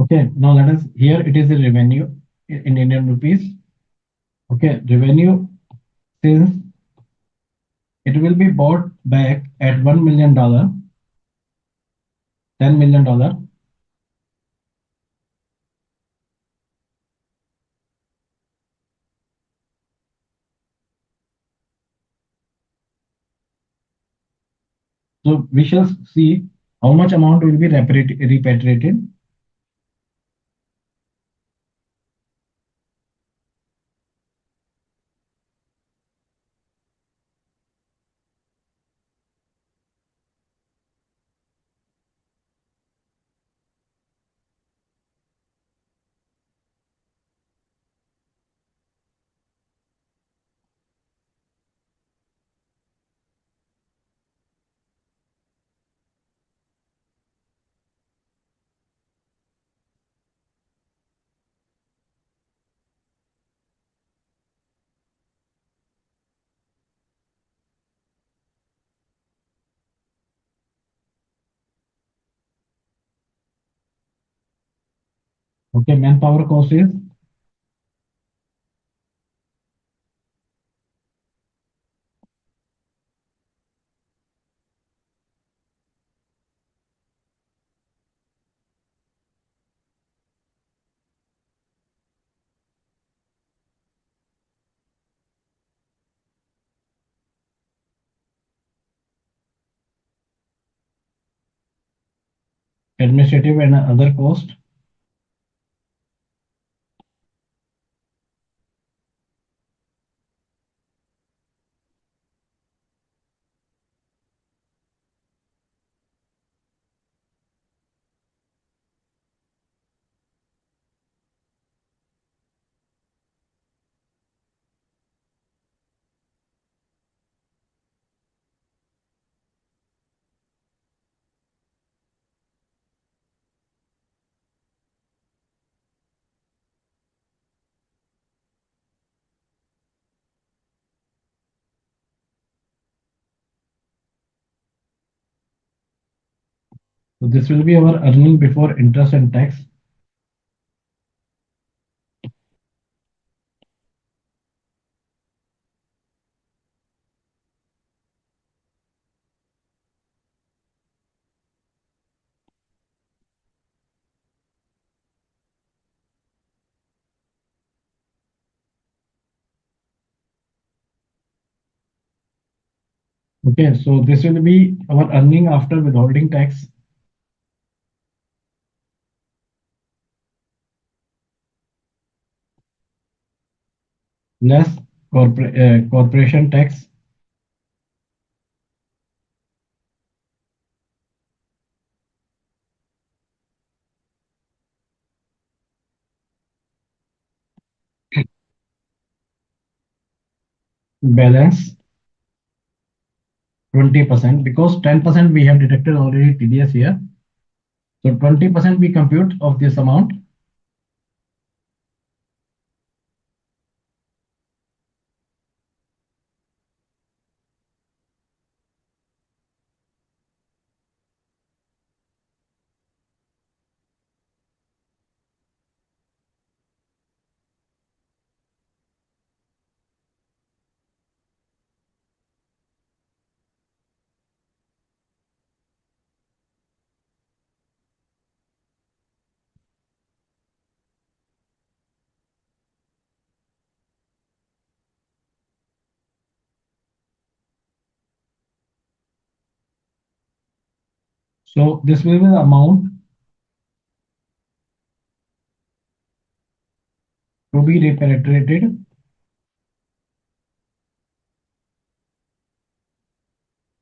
Okay, now let us here it is the revenue in Indian rupees. Okay, revenue since it will be bought back at $1 million, $10 million. So we shall see how much amount will be repatriated. Okay, manpower cost is administrative and other cost. So this will be our earning before interest and tax. Okay, so this will be our earning after withholding tax less corporation tax balance 20% because 10% we have deducted already TDS here. So 20% we compute of this amount. So this will be the amount to be repatriated.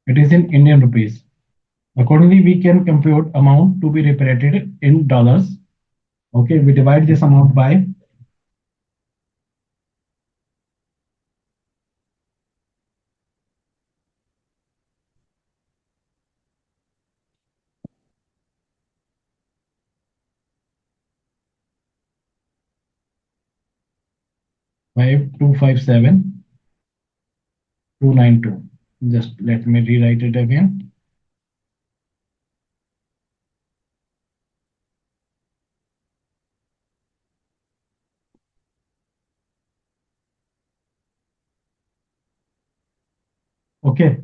It is in Indian rupees. Accordingly, we can compute amount to be repatriated in dollars. Okay, we divide this amount by 5257,292. Just let me rewrite it again. Okay.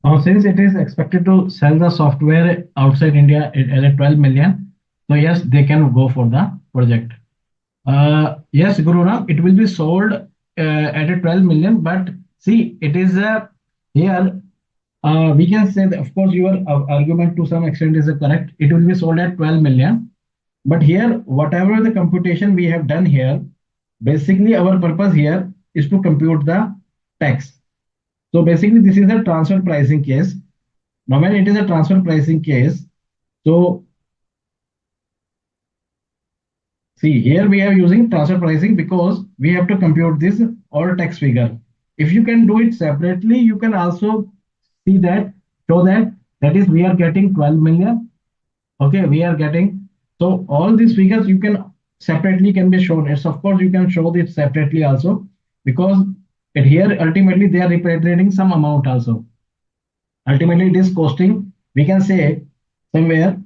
Now, since it is expected to sell the software outside India at 12 million, so yes, they can go for the project. Yes, Guruna, it will be sold at a 12 million, but see, it is here. We can say that, of course, your argument to some extent is correct. It will be sold at 12 million. But here, whatever the computation we have done here, basically our purpose here is to compute the tax. So basically, this is a transfer pricing case. Now, when it is a transfer pricing case, so see here we are using transfer pricing because we have to compute this all tax figure. If you can do it separately, you can also see that, show that, that is we are getting 12 million. Okay, we are getting, so all these figures you can separately can be shown. It's of course you can show this separately also because it here ultimately they are repatriating some amount also. Ultimately it is costing, we can say somewhere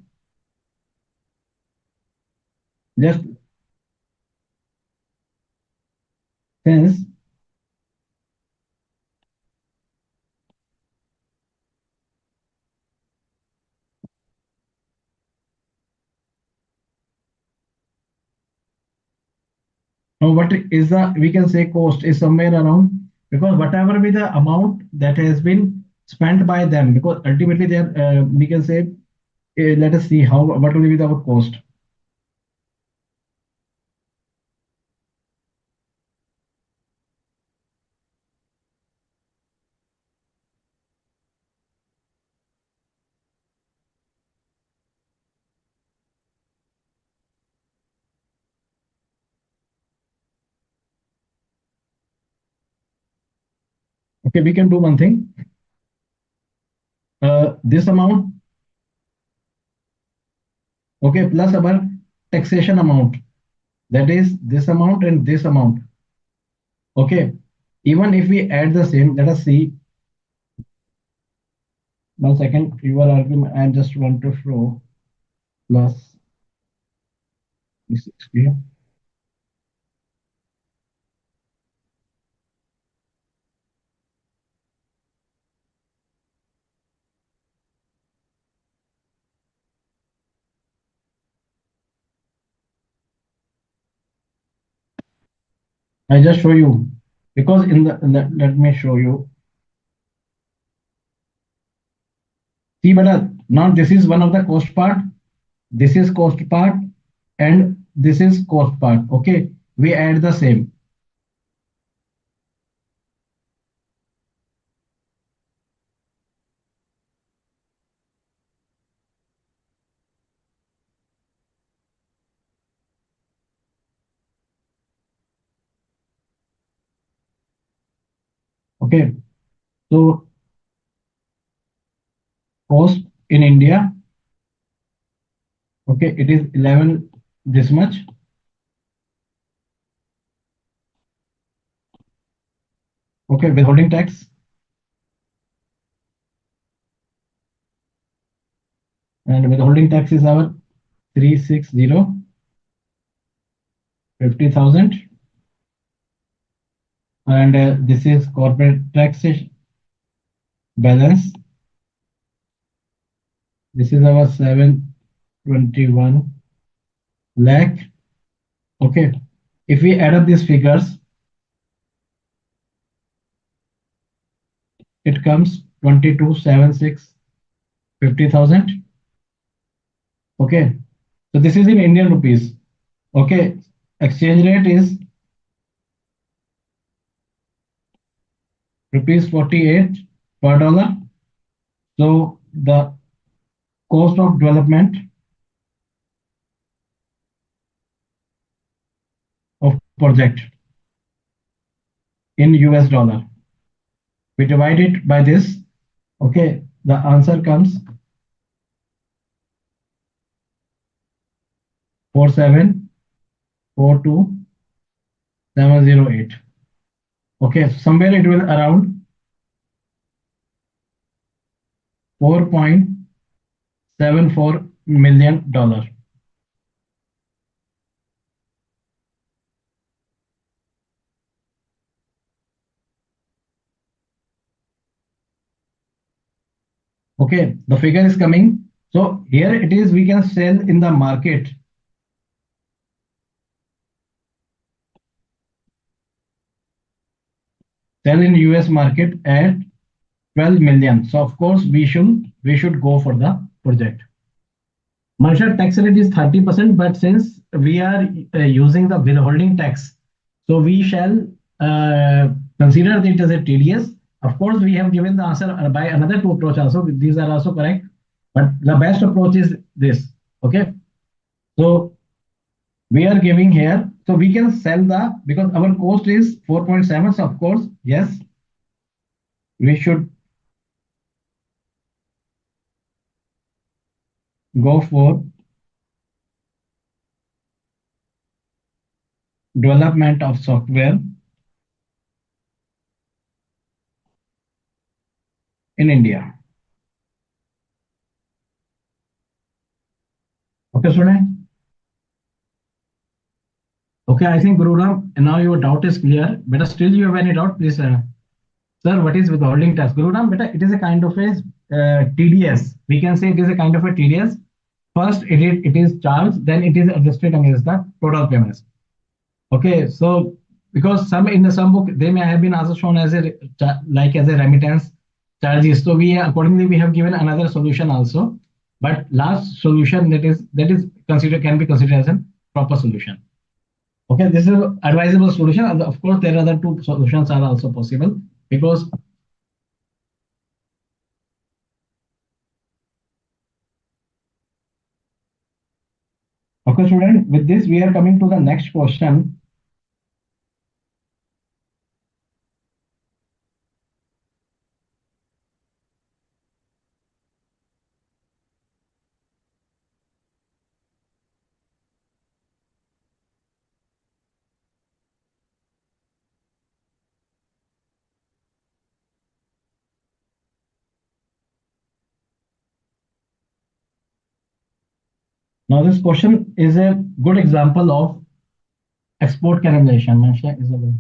just since now what is the, we can say cost is somewhere around, because whatever be the amount that has been spent by them, because ultimately they are we can say let us see how what will be the cost. Okay, we can do one thing. This amount, okay, plus our taxation amount, that is this amount and this amount. Okay, even if we add the same, let us see. 1 second, your argument, I just want to show plus This is clear. I just show you because let me show you. See, but now this is one of the cost part. This is cost part, and this is cost part. Okay, we add the same. Okay, so cost in India. Okay, it is 11 this much. Okay, withholding tax, and withholding tax is our 360, 50,000, and this is corporate taxation balance. This is our 721 lakh. Okay, if we add up these figures, it comes 2276 50,000. Okay, so this is in Indian rupees. Okay, exchange rate is rupees 48 per dollar. So the cost of development of project in US dollar, we divide it by this. Okay, the answer comes 4742708. Okay, somewhere it will around 4.74 million dollar. Okay, the figure is coming. So here it is, we can sell in the market. Sell in US market at 12 million. So of course we should go for the project. Marsha, tax rate is 30%, but since we are using the withholding tax, so we shall uh, consider it as a TDS. Of course, we have given the answer by another two approach also. These are also correct, but the best approach is this. Okay, so we are giving here, so we can sell the, because our cost is 4.7. So of course, yes, we should go for development of software in India. Okay, student. Okay, I think Gururam, now your doubt is clear. But still you have any doubt, please. Sir, what is withholding tax? Gururam, beta, it is a kind of a TDS. We can say it is a kind of a TDS. First, it is charged, then it is adjusted against the total payments. Okay, so because some in the some book they may have been also shown as a like as a remittance charges. So we accordingly we have given another solution also. But last solution that is considered can be considered as a proper solution. Okay, this is advisable solution. And of course, there are other two solutions are also possible because, okay, student, with this, we are coming to the next question. Now this question is a good example of export cannibalization. Mansha is a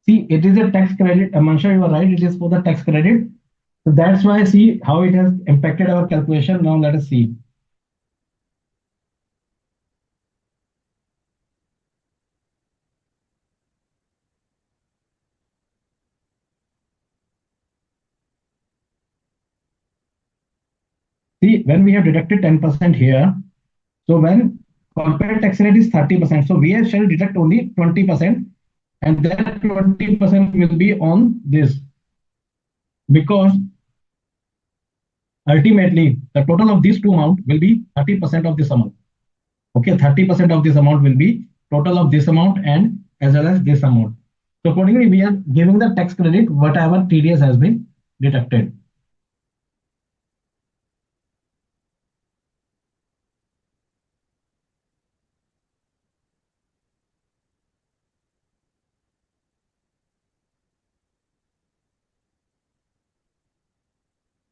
see, it is a tax credit. Mansha, you are right. It is for the tax credit. So that's why see how it has impacted our calculation. Now let us see. See, when we have deducted 10% here, so when corporate tax rate is 30%, so we shall deduct only 20%, and that 20% will be on this because ultimately the total of these two amount will be 30% of this amount. Okay, 30% of this amount will be total of this amount and as well as this amount. So accordingly, we are giving the tax credit whatever TDS has been deducted.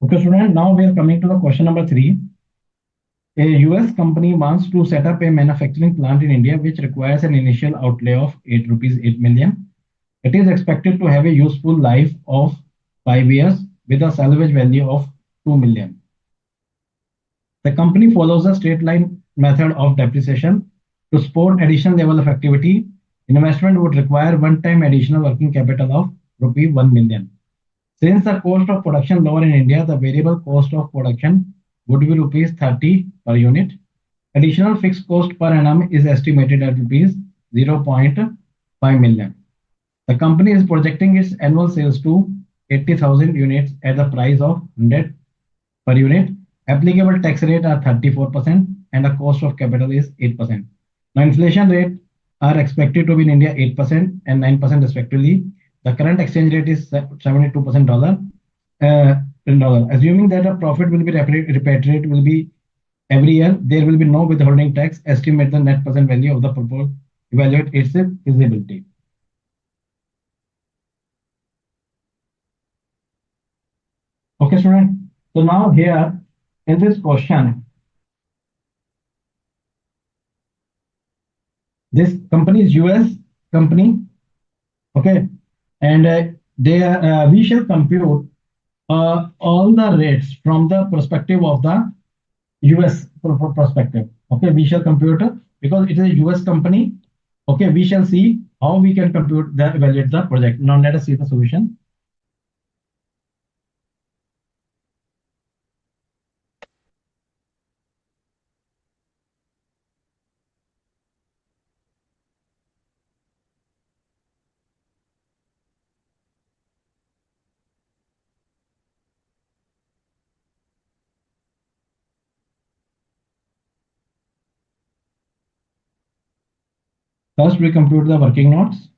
Okay, student, now we are coming to the question number 3. A US company wants to set up a manufacturing plant in India which requires an initial outlay of 8 rupees 8 million. It is expected to have a useful life of 5 years with a salvage value of 2 million. The company follows a straight line method of depreciation. To support additional level of activity, investment would require one-time additional working capital of rupee 1 million. Since the cost of production lower in India, the variable cost of production would be rupees 30 per unit. Additional fixed cost per annum is estimated at rupees 0.5 million. The company is projecting its annual sales to 80,000 units at the price of 100 per unit. Applicable tax rate are 34% and the cost of capital is 8%. Now inflation rate are expected to be in India 8% and 9% respectively. The current exchange rate is 72% dollar in dollar. Assuming that a profit will be repatriated will be every year, there will be no withholding tax. Estimate the net present value of the proposed, evaluate its feasibility. Okay, student. So now here in this question, this company is US company. Okay, and we shall compute all the rates from the perspective of the US perspective. Okay, we shall compute because it is a US company. Okay, we shall see how we can compute the evaluate the project. Now let us see the solution. First, we compute the working notes.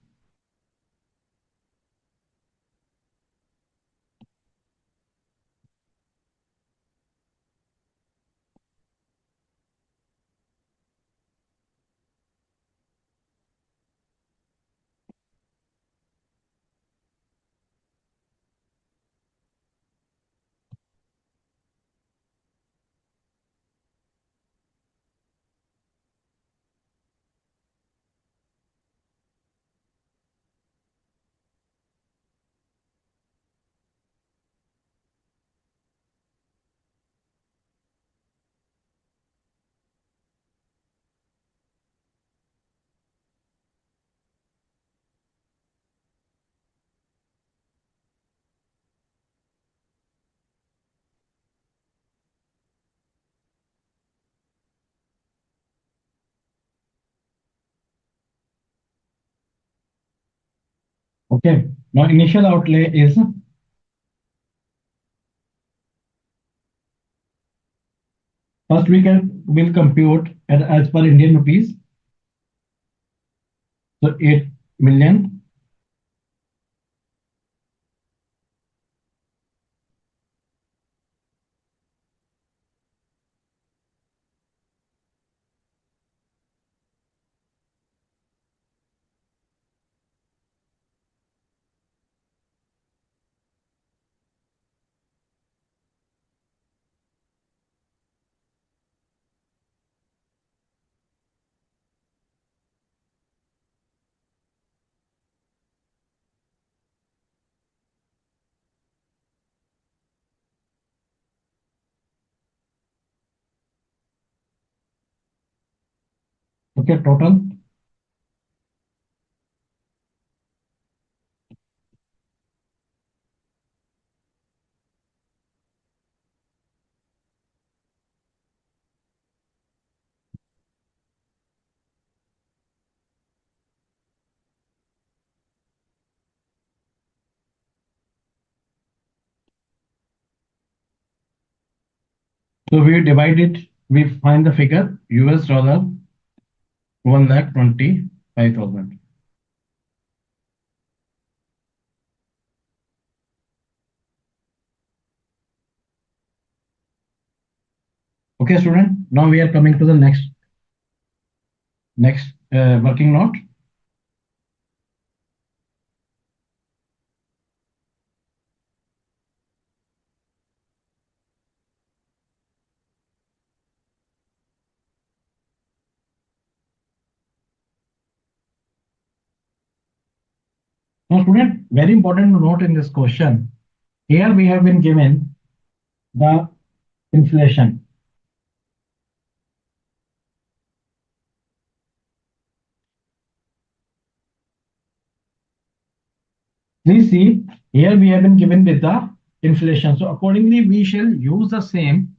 Okay. Now initial outlay is first we can will compute as per Indian rupees. So 8 million. Okay, total. So we divide it, we find the figure US dollar 1,25,000. Okay, student. Now we are coming to the next working note. Now, student, very important note in this question. Here we have been given the inflation. Please see, here we have been given with the inflation. So accordingly, we shall use the same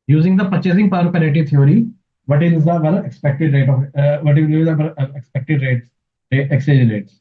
using the purchasing power parity theory. What is the our expected rate of what will be the expected rates, exchange rates?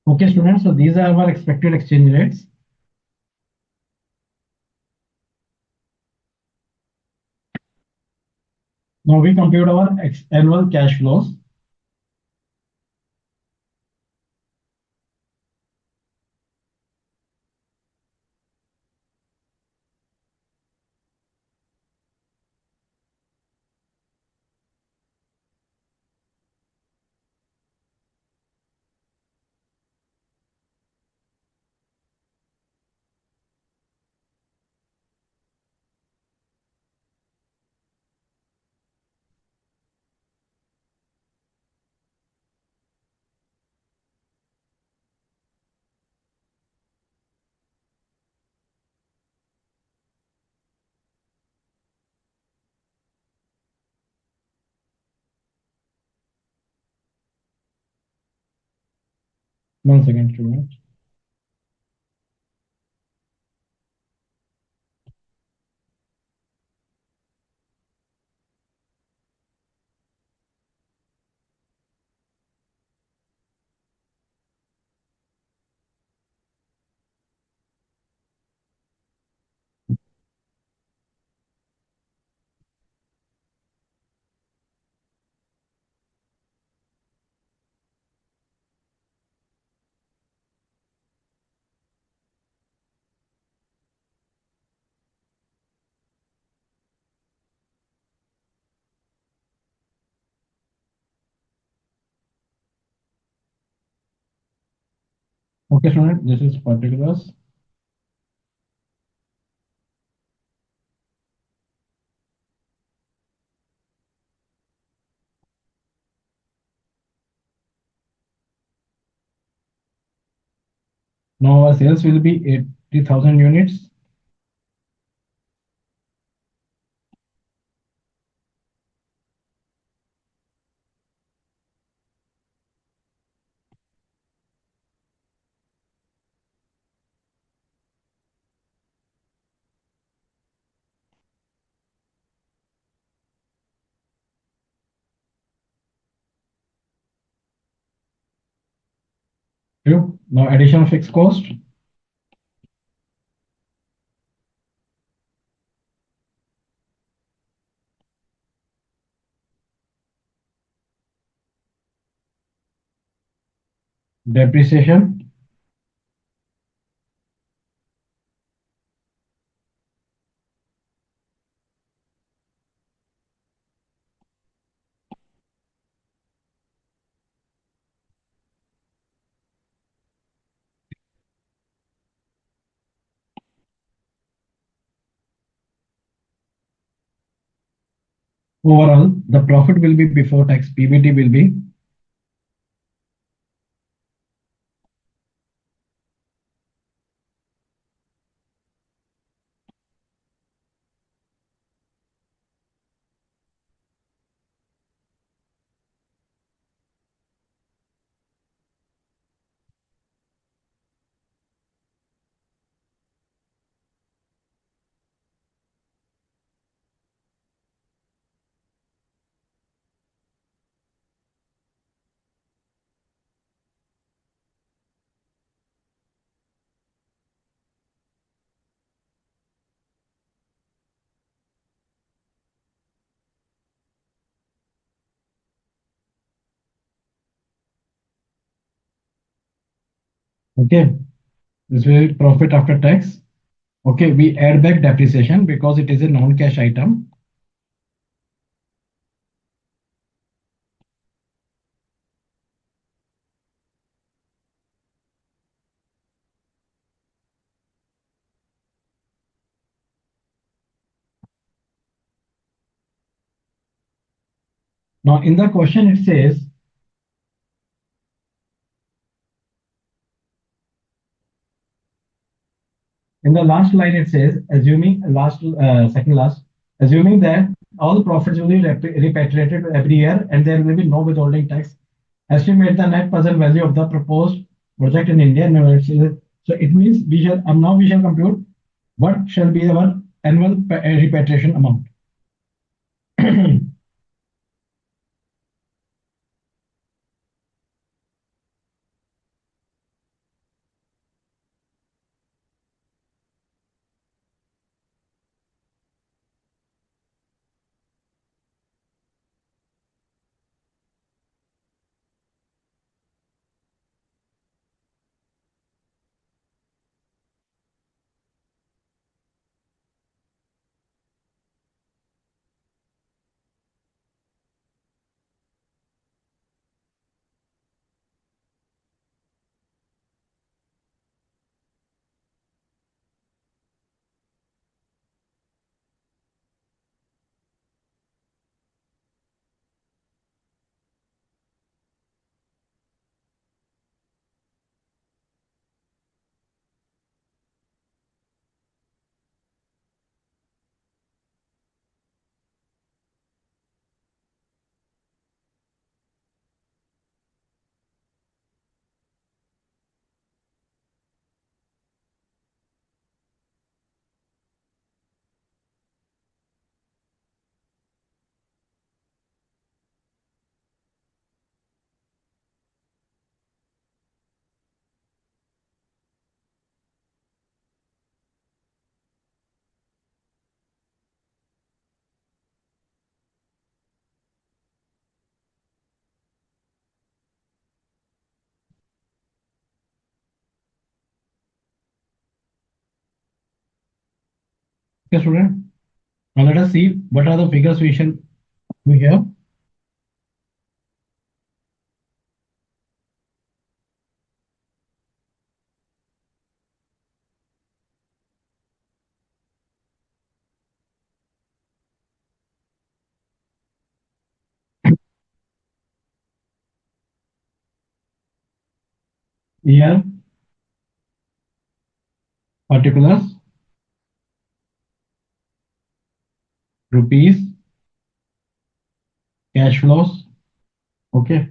Okay, students. So these are our expected exchange rates. Now we compute our annual cash flows. 1 second, student. Okay, student, this is particulars. Now our sales will be 80,000 units. True. Now addition of fixed cost, depreciation, overall, the profit will be before tax, PBT will be. Okay, this will be profit after tax. Okay, we add back depreciation because it is a non-cash item. Now in the question it says, in the last line it says, assuming second last, assuming that all profits will be repatriated every year and there will be no withholding tax, estimate the net present value of the proposed project in India. So it means we shall now we shall compute what shall be our annual repatriation amount. Okay, student. Now let us see what are the figures we shall do here. Year, particulars, rupees, cash flows, okay,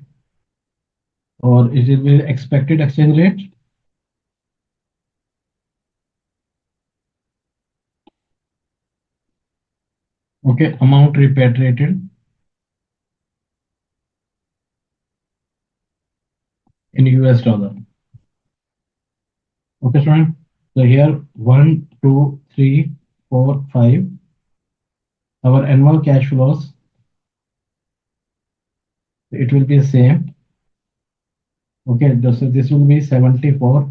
or is it will expected exchange rate, okay, amount repatriated in US dollar. Okay, student. So here 1, 2, 3, 4, 5. Our annual cash flows, it will be the same. Okay, so this will be 74,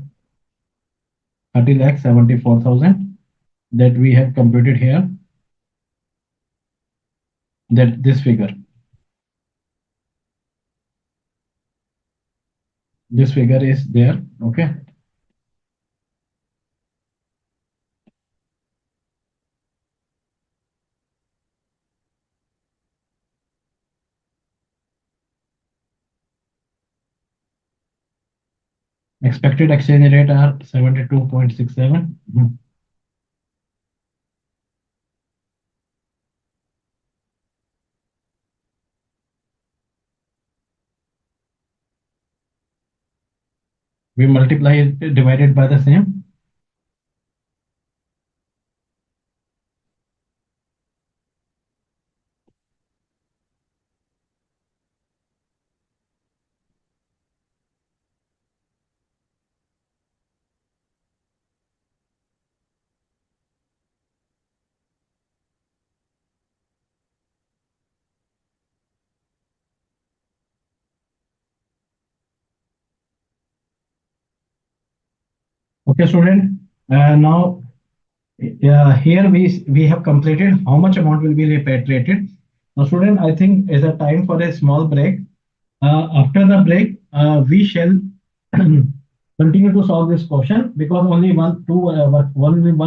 30 lakh 74,000 that we have computed here. That this figure is there. Okay. Expected exchange rate are 72.67. We multiply it divided by the same. Okay, student. Now here we have completed how much amount will be repatriated. Now, student, I think is a time for a small break. After the break, we shall continue to solve this question because only one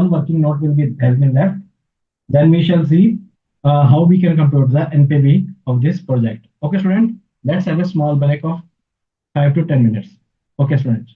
working note will be has been left. Then we shall see how we can compute the NPV of this project. Okay, student. Let's have a small break of 5 to 10 minutes. Okay, students.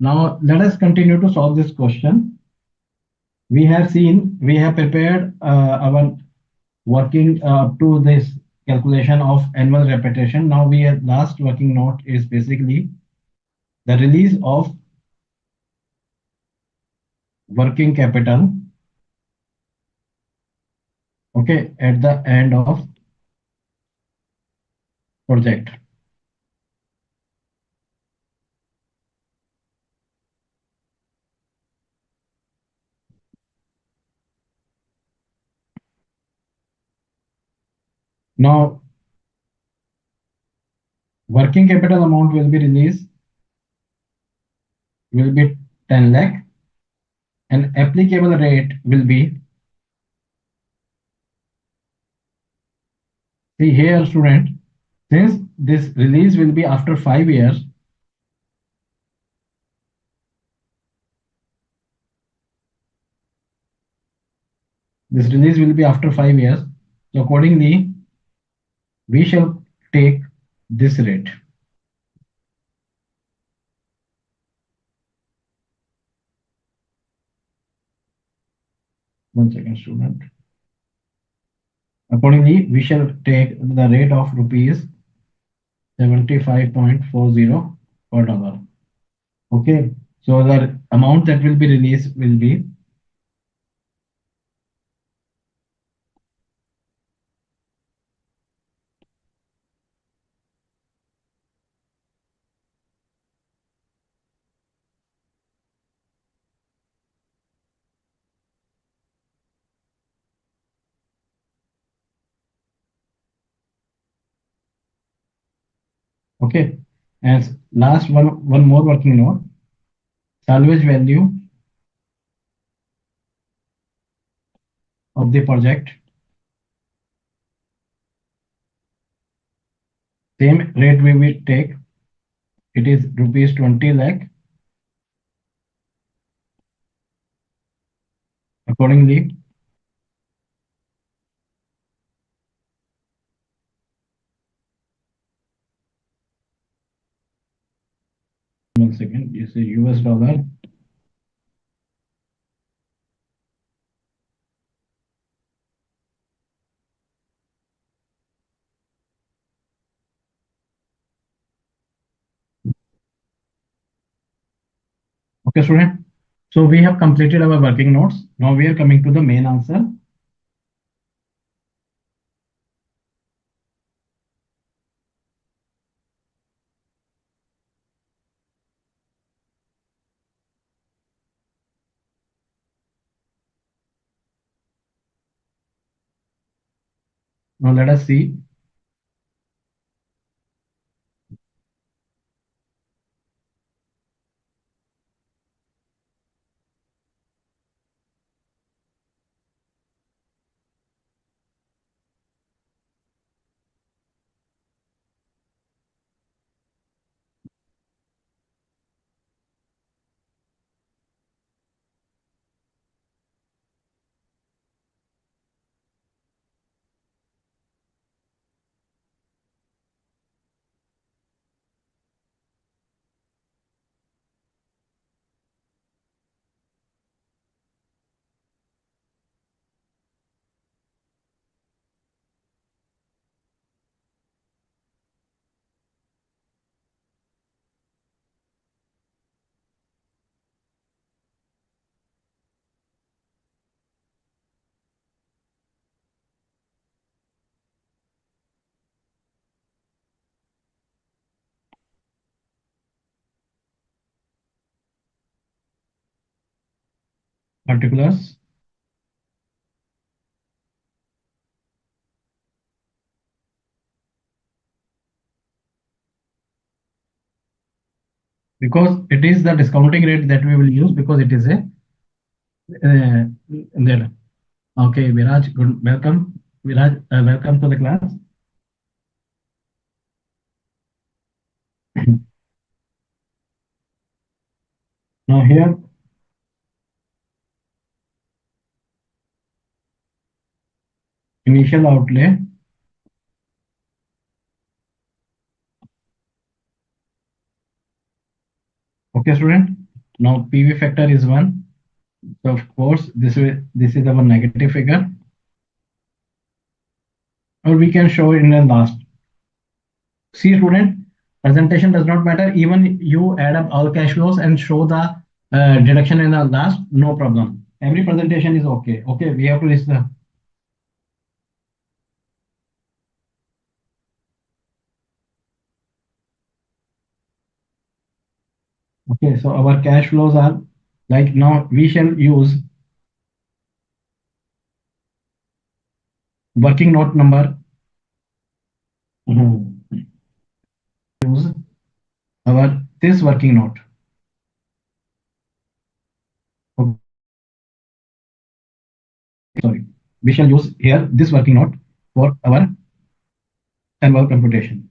Now let us continue to solve this question. We have prepared our working up to this calculation of annual repetition. Now we have last working note is basically the release of working capital, okay, at the end of project. Now working capital amount will be released will be 10 lakh and applicable rate will be, see here student, since this release will be after 5 years, this release will be after 5 years. So accordingly, we shall take this rate. One second, student. Accordingly, we shall take the rate of rupees 75.40 per dollar. Okay. So the amount that will be released will be okay. As last one more working note, salvage value of the project, same rate we will take. It is rupees 20 lakh. Accordingly, one second, this is US dollar. Okay, student. So we have completed our working notes. Now we are coming to the main answer. Now let us see. Particulars. Because it is the discounting rate that we will use because it is a there. Okay, Viraj, good, welcome. Viraj, welcome to the class. Now here, initial outlay. Okay, student. Now PV factor is 1. So of course this is our negative figure, or we can show it in the last. See student, presentation does not matter. Even you add up all cash flows and show the deduction in the last, no problem. Every presentation is okay. Okay, we have to list the. Okay, so our cash flows are like, now we shall use working note number. Mhm. Use our this working note. Okay, sorry. We shall use here this working note for our annual computation.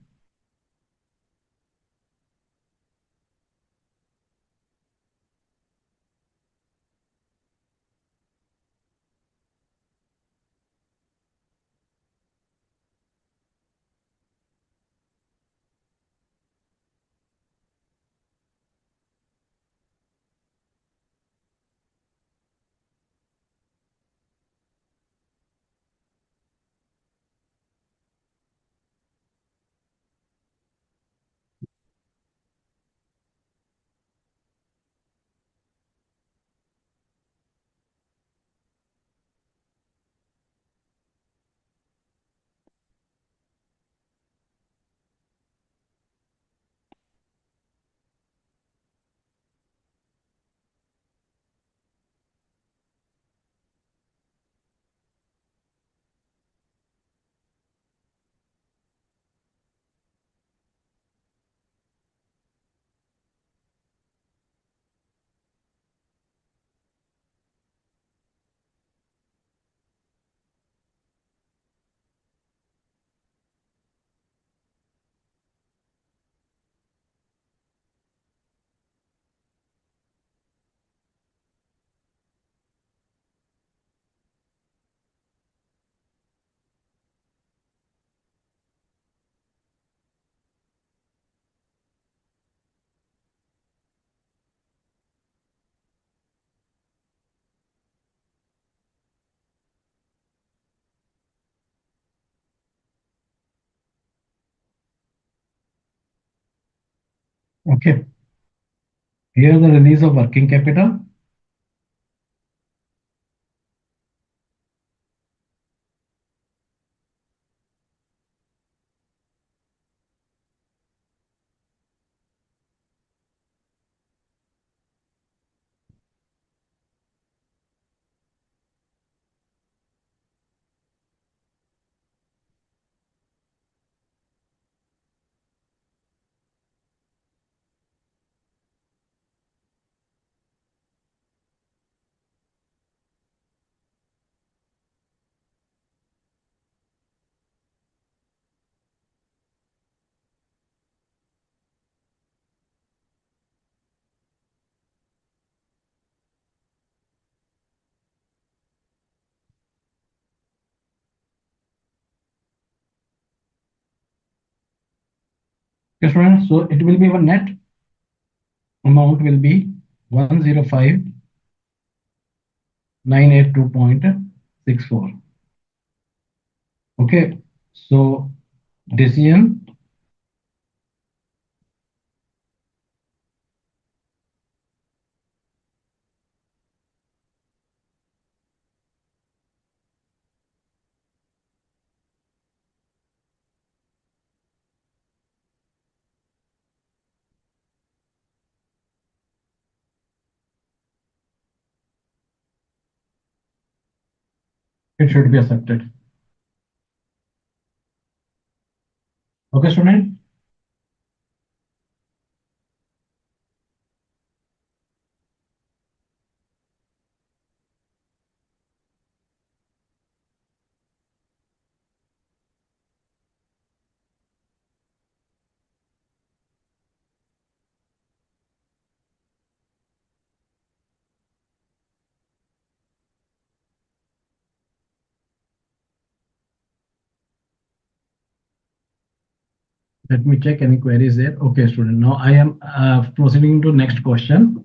Okay, here the release of working capital. Okay, students, so it will be our net amount will be 105,982.64. Okay, so decision, it should be accepted. Okay, student. Let me check any queries there. Okay, student. Now I am proceeding to next question.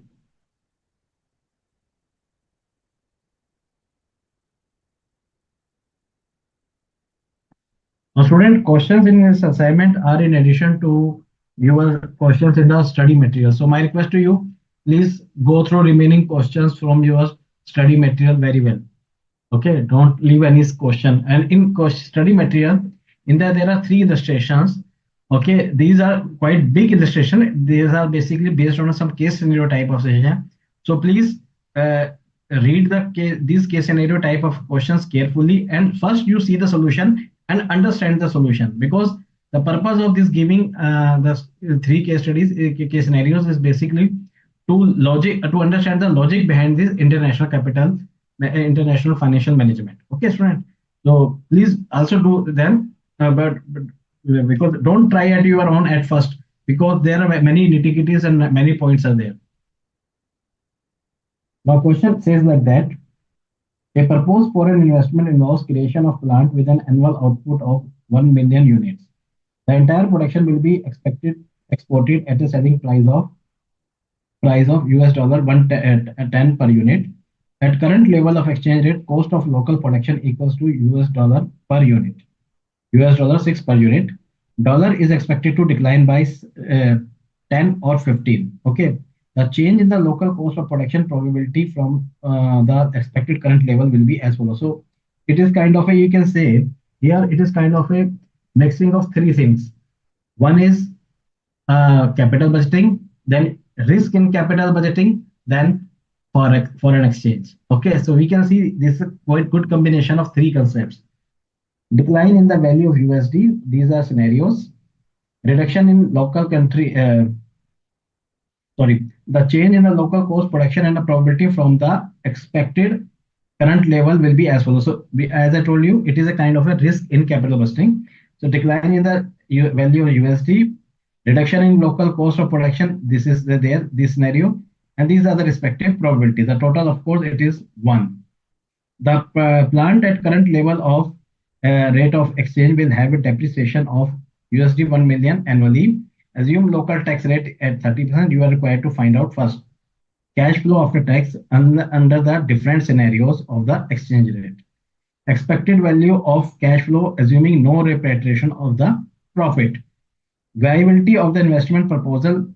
Now, student, questions in this assignment are in addition to your questions in the study material. So, my request to you, please go through remaining questions from your study material very well. Okay, don't leave any question. And in study material, in there are three illustrations. Okay, these are quite big illustration. These are basically based on some case scenario type of situation. So please read these case scenario type of questions carefully, and first you see the solution and understand the solution, because the purpose of this giving the three case studies case scenarios is basically to understand the logic behind this international capital international financial management. Okay, student. So please also do them, but because don't try at your own at first, because there are many nitty-gritties and many points are there. Now, question says like that: a proposed foreign investment involves creation of plant with an annual output of 1 million units. The entire production will be expected exported at a selling price of US dollar 110 per unit. At current level of exchange rate, cost of local production equals to US dollar per unit. US dollar 6 per unit. Dollar is expected to decline by 10 or 15. Okay. The change in the local cost of production probability from the expected current level will be as follows. So it is kind of a, you can say, here it is kind of a mixing of three things. One is capital budgeting, then risk in capital budgeting, then foreign exchange. Okay, so we can see this is a quite good combination of three concepts. Decline in the value of USD, these are scenarios. Reduction in local country, sorry, the change in the local cost production and the probability from the expected current level will be as follows. So as I told you, it is a kind of a risk in capital busting. So decline in the value of USD, reduction in local cost of production. This is this scenario, and these are the respective probability. The total, of course, it is one. The plant at current level of rate of exchange will have a depreciation of USD 1 million annually. Assume local tax rate at 30%. You are required to find out first cash flow after tax under the different scenarios of the exchange rate. Expected value of cash flow assuming no repatriation of the profit. Viability of the investment proposal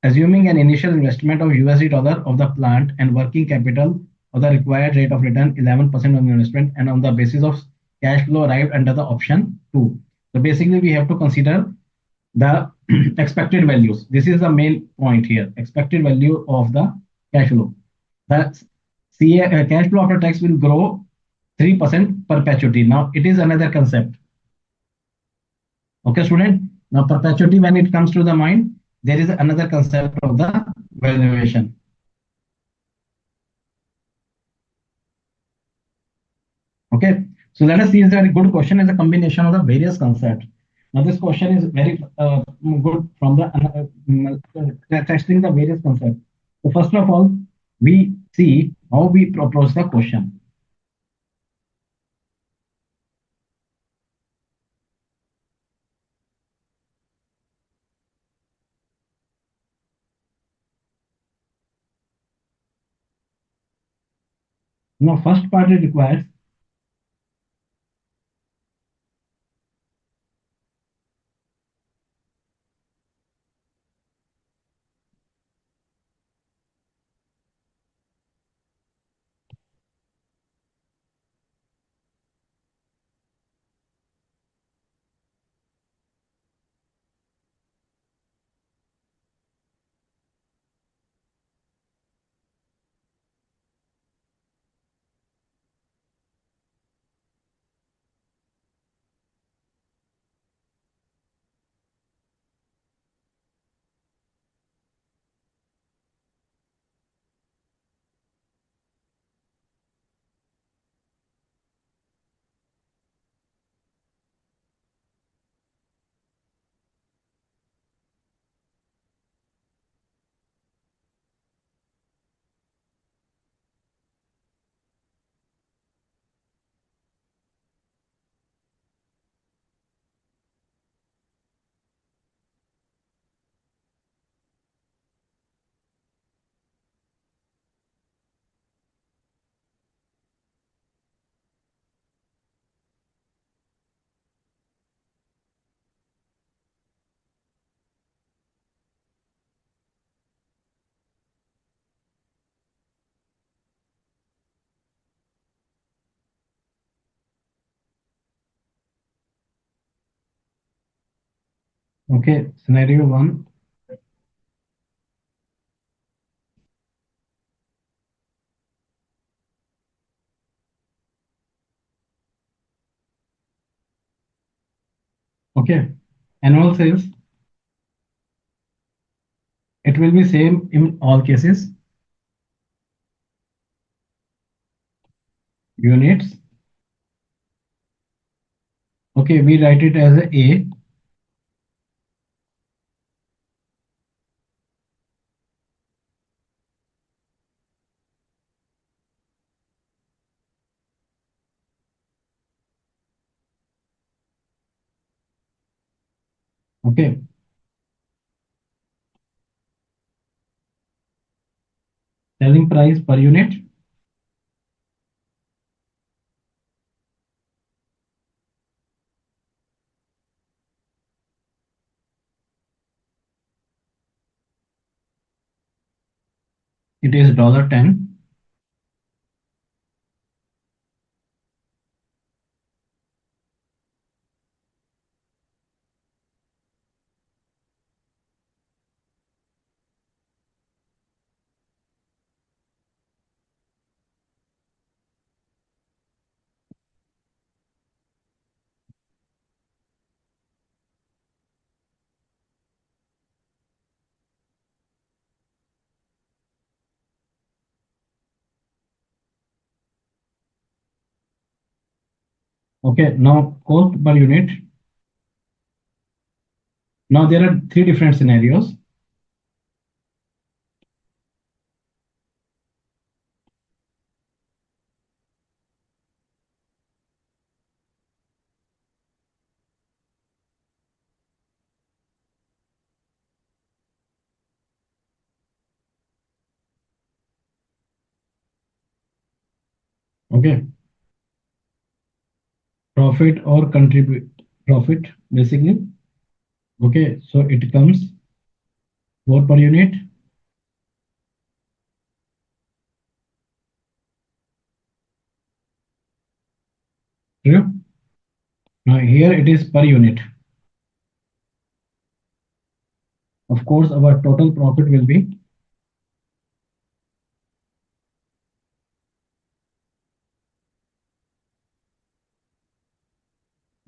assuming an initial investment of USD dollar of the plant and working capital of the required rate of return 11% on the investment, and on the basis of cash flow arrived under the option 2. So basically we have to consider the expected values. This is the main point here. Expected value of the cash flow. The cash flow after tax will grow 3% perpetuity. Now it is another concept. Okay, student. Now perpetuity, when it comes to the mind, there is another concept of the valuation. Okay, so let us see, is that a good question is a combination of the various concepts. Now this question is very good from the testing the various concepts. So first of all, we see how we approach the question. Now first part it requires Okay, scenario one. Okay, annual sales. It will be same in all cases. Units. Okay, we write it as a A. Okay, selling price per unit. It is $10. Okay, now cost per unit. Now there are three different scenarios. Okay, profit or contribute profit basically. Okay, so it comes 4 per unit. True. Now here it is per unit. Of course, our total profit will be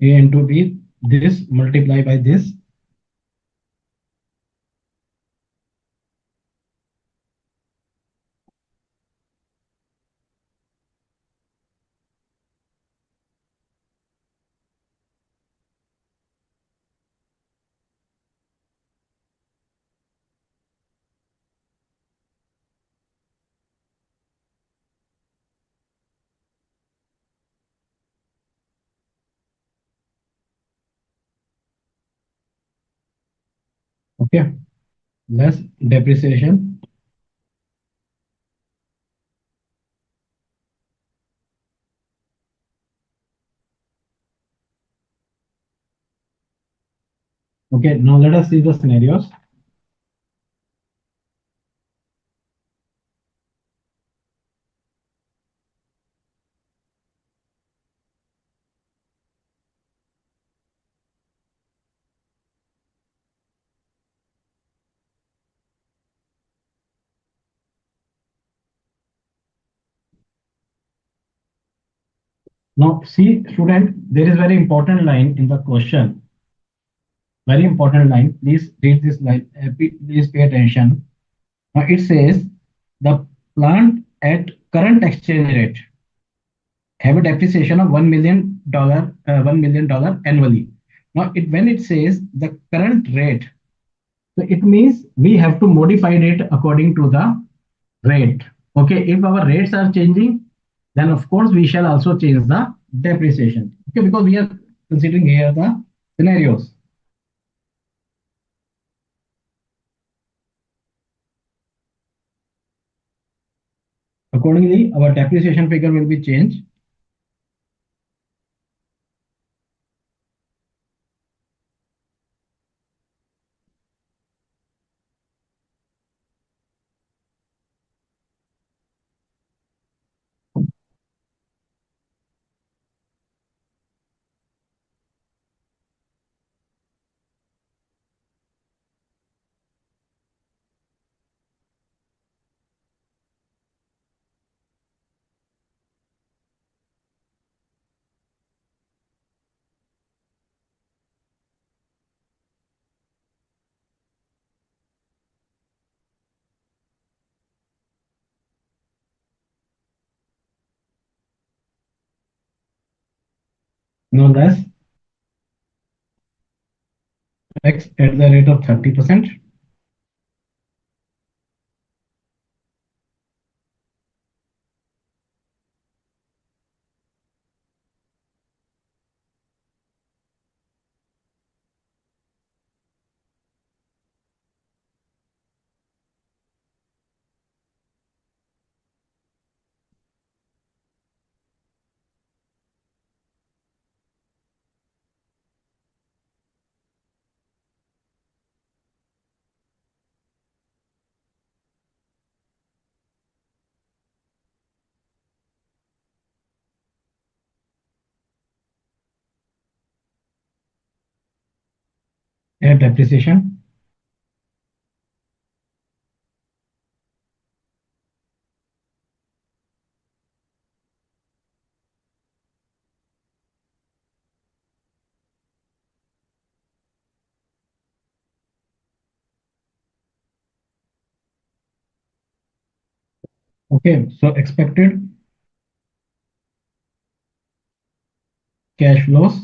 A into B. This multiply by this. Okay, less depreciation. Okay, now let us see the scenarios. Now see student, there is very important line in the question. Very important line. Please read this line. Please pay attention. Now it says the plant at current exchange rate have a depreciation of $1 million annually. Now it when it says the current rate, so it means we have to modify it according to the rate. Okay, if our rates are changing, then of course we shall also change the depreciation. Okay, because we are considering here the scenarios. Accordingly, our depreciation figure will be changed. no less, tax at the rate of 30%. At depreciation. Okay, so expected cash flows.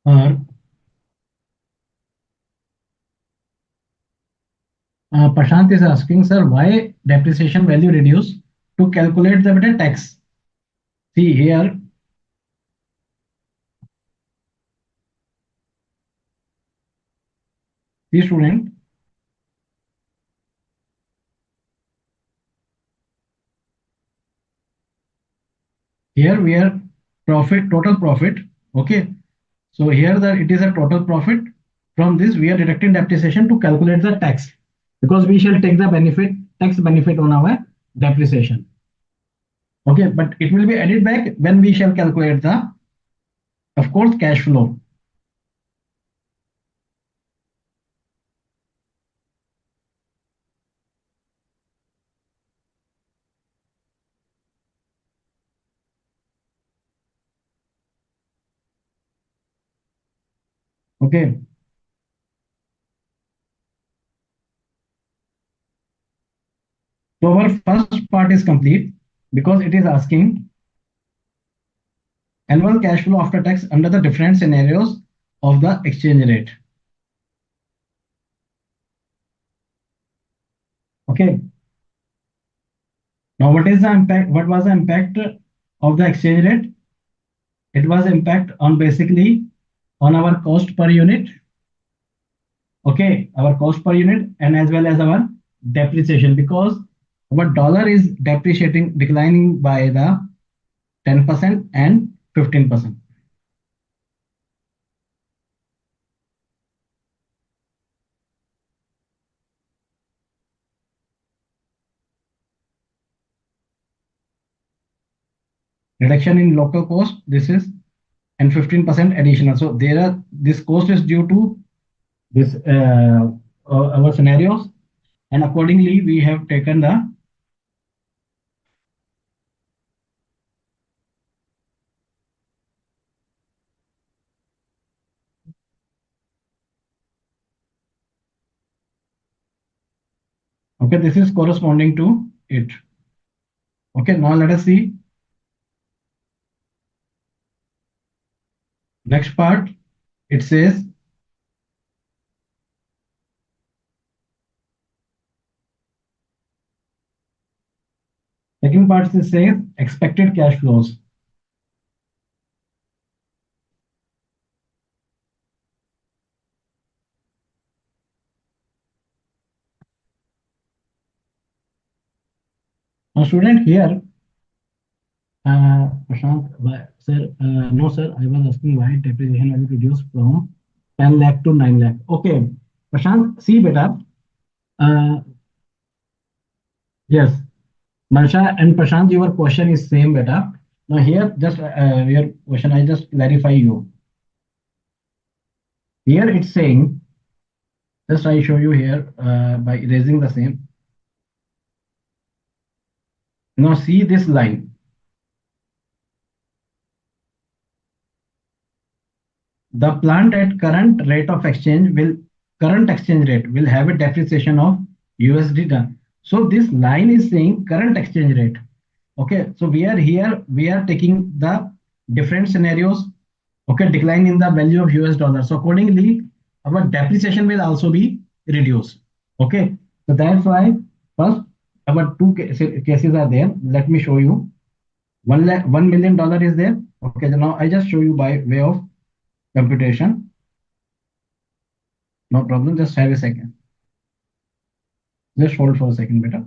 Or Prashant is asking, sir, why depreciation value reduced to calculate the better tax? See here, see student, here we are profit, total profit. Okay, so here that it is a total profit. From this, we are deducting depreciation to calculate the tax because we shall take the benefit, tax benefit on our depreciation. Okay, but it will be added back when we shall calculate the, of course, cash flow. Okay, so our first part is complete because it is asking annual cash flow after tax under the different scenarios of the exchange rate. Okay, now what is the impact? What was the impact of the exchange rate? It was impact on basically on our cost per unit. Okay, our cost per unit and as well as our depreciation because our dollar is depreciating, declining by the 10% and 15%. Reduction in local cost, this is, and 15% additional. So there are, this cost is due to this our scenarios, and accordingly we have taken the okay, this is corresponding to it. Okay, now let us see next part. It says second part is says expected cash flows. Now student here, Prashant, sir, no sir, I was asking why depreciation value reduced from 10 lakh to 9 lakh. Okay, Prashant, see beta, yes, Mansha and Prashant, your question is same beta. Now here, just your question, I just clarify you. Here it's saying, just I show you here by erasing the same. Now see this line. The plant at current exchange rate will have a depreciation of USD done. So this line is saying current exchange rate. Okay, so we are here, we are taking the different scenarios. Okay, decline in the value of US dollar. So accordingly, our depreciation will also be reduced. Okay, so that's why first our cases are there. Let me show you. 1 million dollar is there. Okay, so now I just show you by way of computation. No problem. Just have a second. Just hold for a second, better.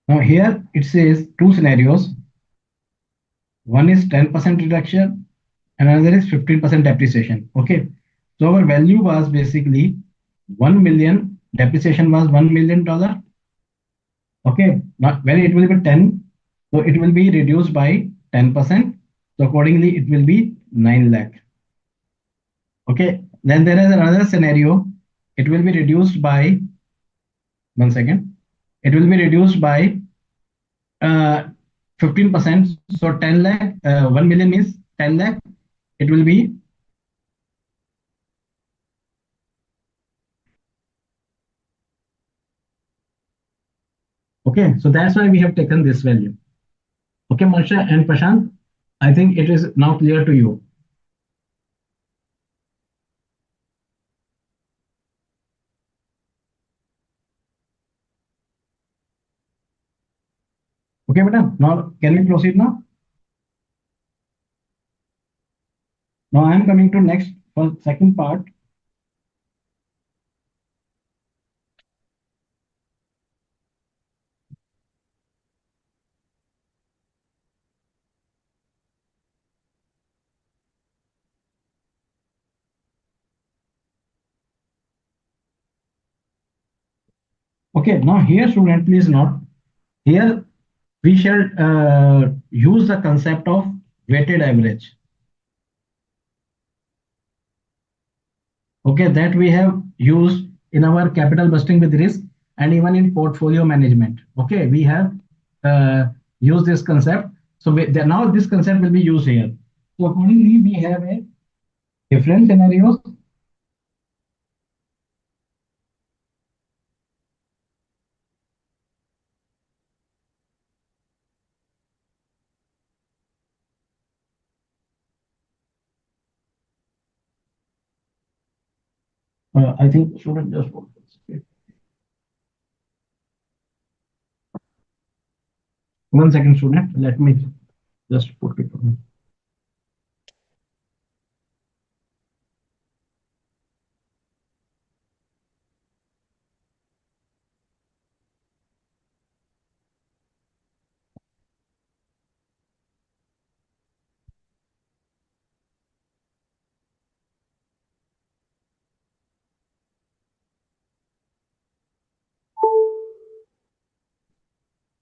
Now here it says two scenarios. One is 10% reduction and another is 15% depreciation. Okay. So our value was basically 1 million, depreciation was $1 million. Okay. Now when it will be 10, so it will be reduced by 10%. So accordingly, it will be 9 lakh. Okay. Then there is another scenario. It will be reduced by, one second. It will be reduced by 15%. So 10 lakh, 1 million is 10 lakh. It will be, okay. So that's why we have taken this value. Okay, Marsha and Prashant, I think it is now clear to you. Okay, madam. Now, can we proceed now? Now I am coming to next for second part. Okay, now here, student, please note. Here we shall use the concept of weighted average. Okay, that we have used in our capital busting with risk and even in portfolio management. Okay, we have used this concept. So now this concept will be used here. So accordingly, we have a different scenarios. I think student just hold this. 1 second, student. Let me just put it on.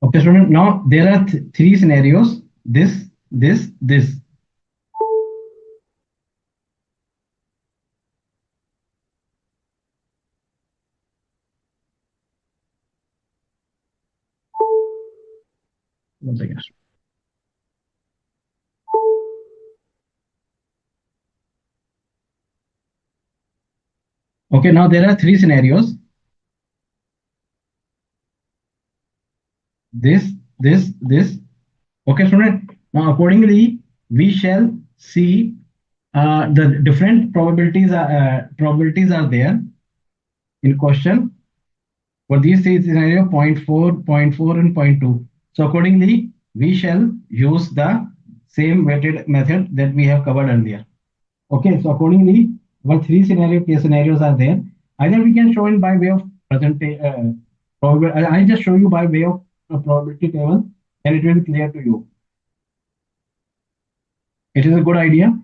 Okay, student. Now there are three scenarios. This. 1 second. Okay, now there are three scenarios. This. Okay, student. Now accordingly, we shall see the different probabilities are there in question for these three scenario point 0.4, point 0.4, and point 0.2. So accordingly, we shall use the same weighted method that we have covered earlier. Okay, so accordingly, our three case scenarios are there. Either we can show in by way of I just show you by way of a probability table, and it will be clear to you. It is a good idea.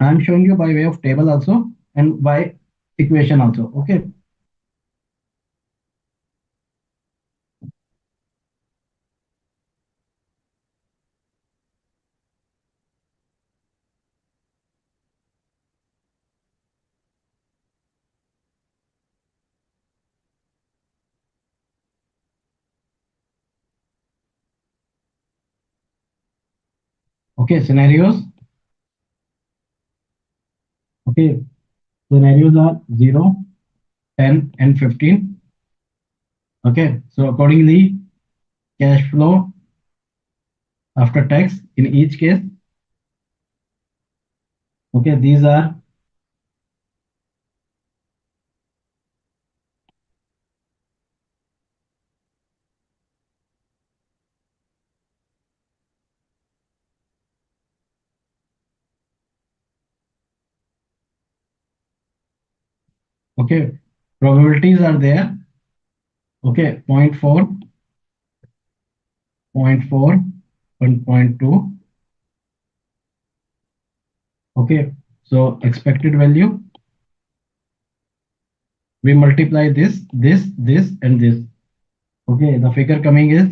I am showing you by way of table also and by equation also. Okay. Okay. Scenarios. Okay. Scenarios are 0, 10, and 15. Okay. So accordingly, cash flow after tax in each case. Okay. These are okay. Probabilities are there. Okay. Zero point 0.4, zero point 0.4, 1.2. Okay. So expected value, we multiply this, and this. Okay. The figure coming is,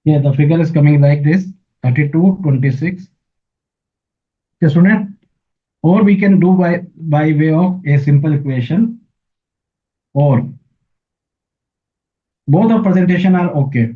yeah, the figure is coming like this, 32, 26. Okay, student. Or we can do by way of a simple equation, or both of presentation are okay.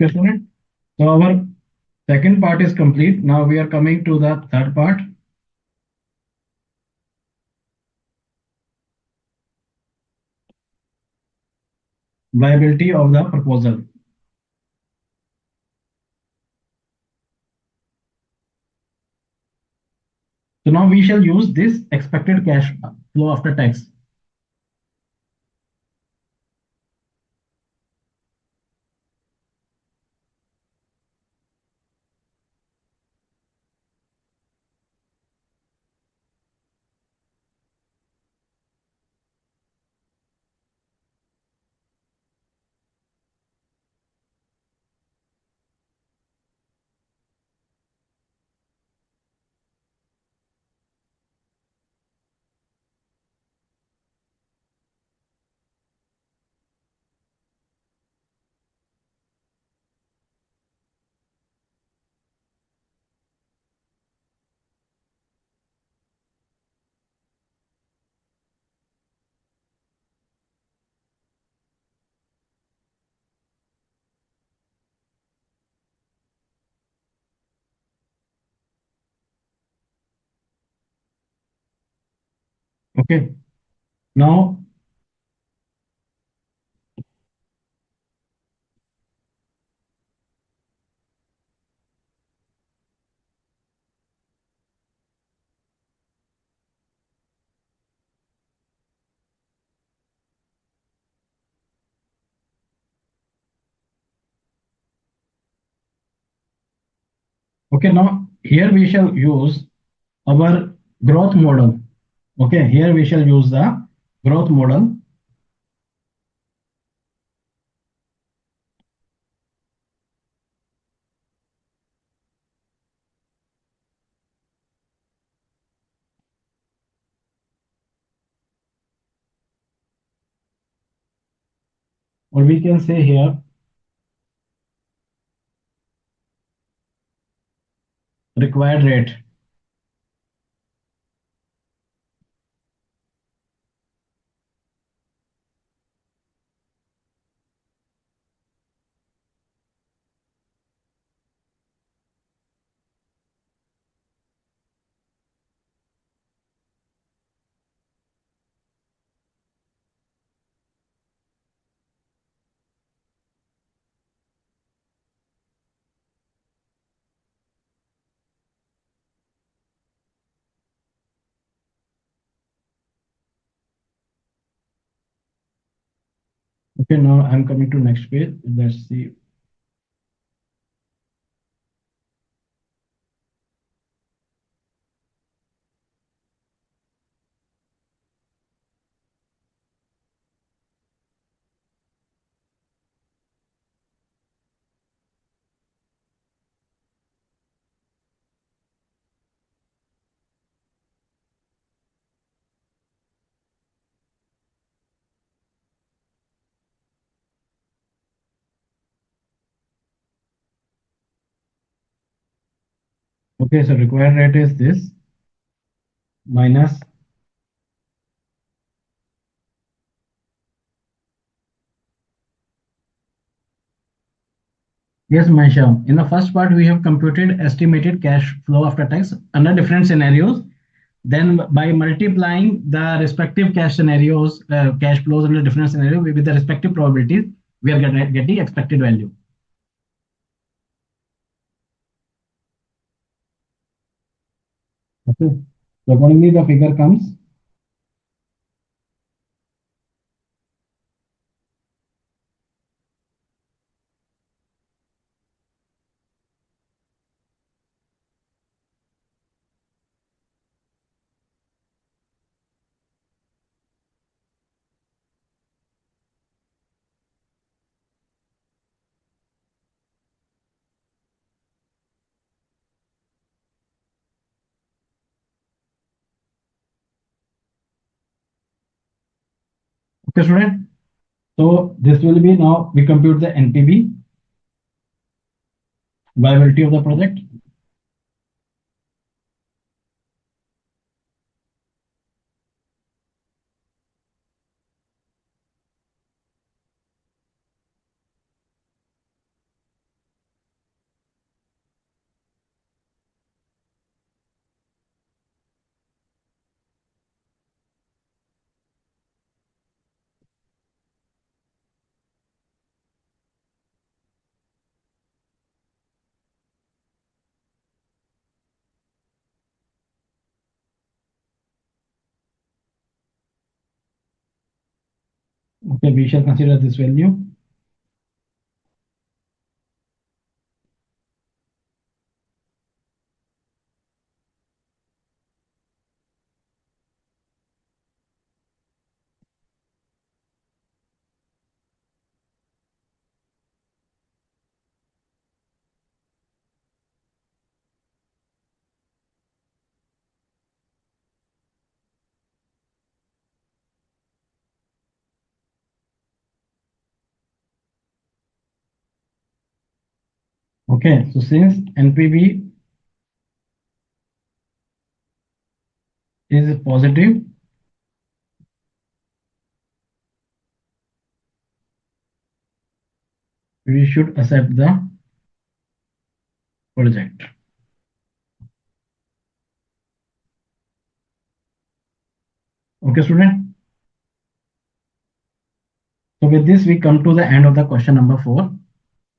Okay, student. So our second part is complete. Now we are coming to the third part, viability of the proposal. So now we shall use this expected cash flow after tax. Okay. Now, okay, now here we shall use our growth model. Okay, here we shall use the growth model. Or we can say here required rate. Okay, now I'm coming to next page. Let's see. Okay, so required rate is this minus. Yes, Manisha. In the first part, we have computed estimated cash flow after tax under different scenarios. Then, by multiplying the respective cash scenarios, cash flows under different scenarios with the respective probabilities, we are getting expected value. Okay. So accordingly, the figure comes. Okay, student. So this will be now we compute the NPV, viability of the project. Okay, we shall consider this value. Okay, so since NPV is positive, we should accept the project. Okay, student. So with this, we come to the end of the question number 4.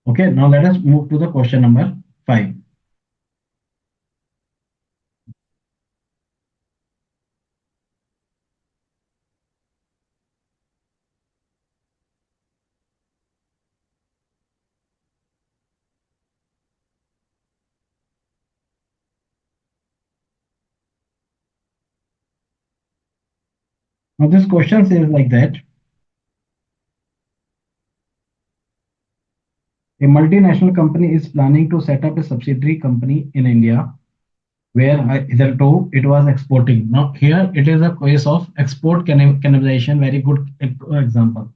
Okay, now let us move to the question number 5. Now this question says like that: a multinational company is planning to set up a subsidiary company in India where hitherto it was exporting. Now here it is a case of export cannibalization. Very good example,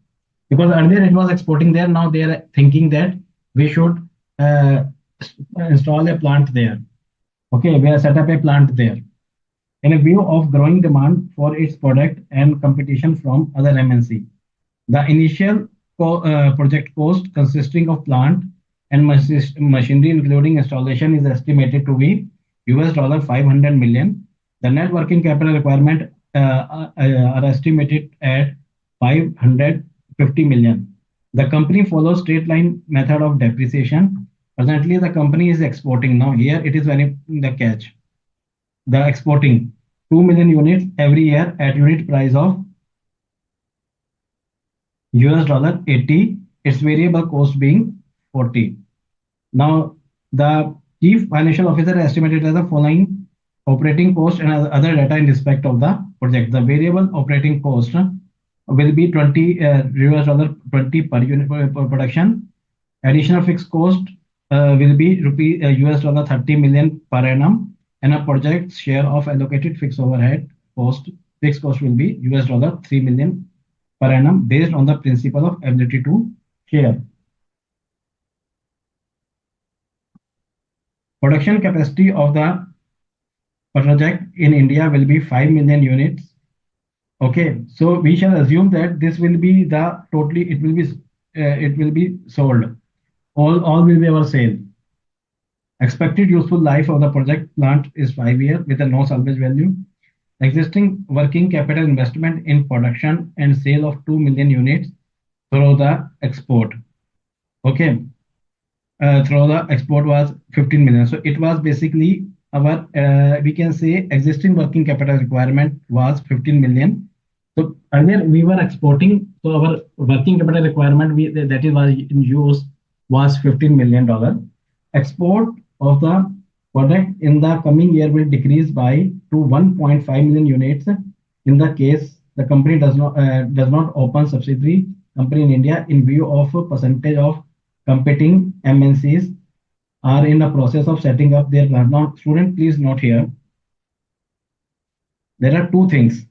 because earlier it was exporting there. Now they are thinking that we should uh, install a plant there. Okay, we have set up a plant there in a view of growing demand for its product and competition from other MNC. The initial project cost consisting of plant and machinery including installation is estimated to be US $500 million. The net working capital requirement are estimated at 550 million. The company follows straight line method of depreciation. Presently, the company is exporting. Now, here it is very the catch. The exporting 2 million units every year at unit price of US $80, its variable cost being 40. Now, the chief financial officer estimated as the following operating cost and other data in respect of the project. The variable operating cost will be 20 US $20 per unit per production. Additional fixed cost will be rupee US$30 million per annum, and a project share of allocated fixed overhead cost. Fixed cost will be US$3 million per annum based on the principle of ability to share. Production capacity of the project in India will be 5 million units. Okay, so we shall assume that this will be the totally it will be sold. All will be our sale. Expected useful life of the project plant is 5 years with a no salvage value. Existing working capital investment in production and sale of 2 million units through the export. Okay, through the export was 15 million. So it was basically our, we can say existing working capital requirement was 15 million. So earlier we were exporting, so our working capital requirement that is was in use was $15 million. Export of the product in the coming year will decrease by to 1.5 million units in the case the company does not open subsidiary company in India in view of a percentage of competing MNCs are in the process of setting up their plant. Now, student, please note here, there are two things.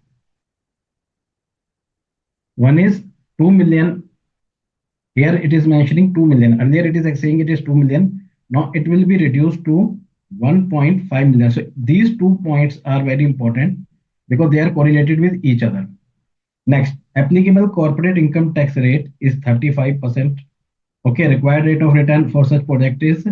One is 2 million. Here it is mentioning 2 million. Earlier it is saying it is 2 million. Now it will be reduced to 1.5 million. So these 2 points are very important because they are correlated with each other. Next, applicable corporate income tax rate is 35%. Okay, required rate of return for such project is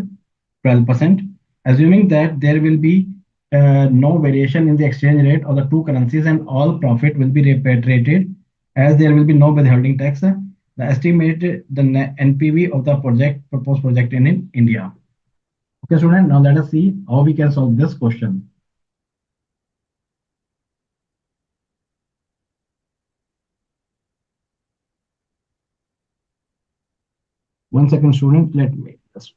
12%. Assuming that there will be no variation in the exchange rate of the two currencies and all profit will be repatriated as there will be no withholding tax, the estimated the NPV of the proposed project in India. Okay, student, now let us see how we can solve this question. One second, student, let me just.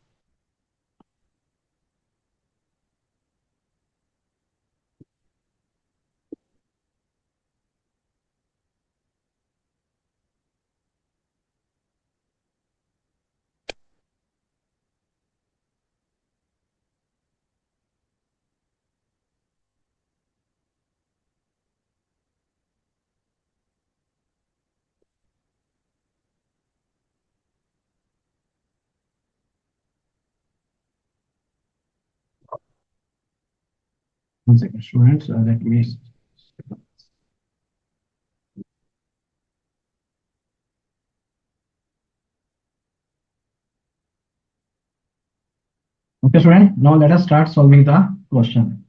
One second, students, let me. Okay, student, now let us start solving the question.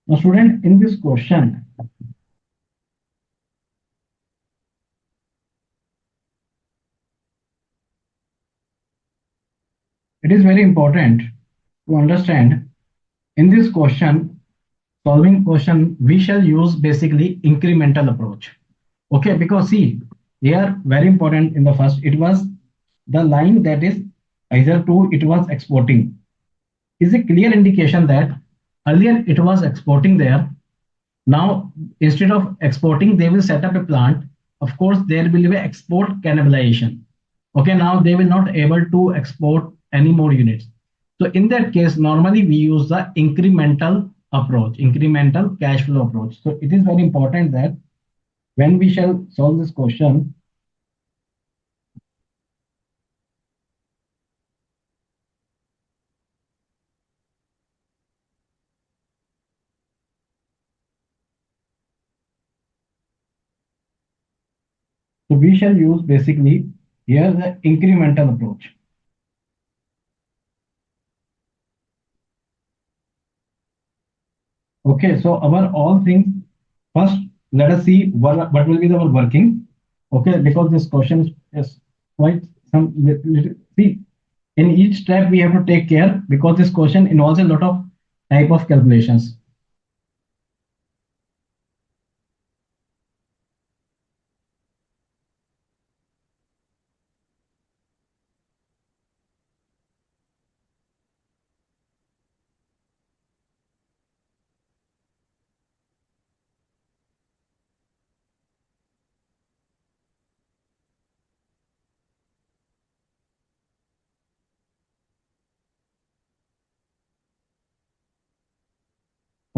Now, student, in this question, it is very important to understand in this question, solving question, we shall use basically incremental approach. Okay, because see, here very important in the first, it was the line that is either to it was exporting is a clear indication that earlier it was exporting there. Now, instead of exporting, they will set up a plant. Of course, there will be export cannibalization. Okay, now they will not able to export any more units. So in that case, normally we use the incremental approach, incremental cash flow approach. So it is very important that when we shall solve this question, so we shall use basically here the incremental approach. Okay, so our all things first, let us see what will be our working. Okay, because this question is quite some see in each step we have to take care because this question involves a lot of type of calculations.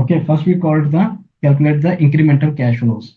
Okay, first we called the calculate the incremental cash flows.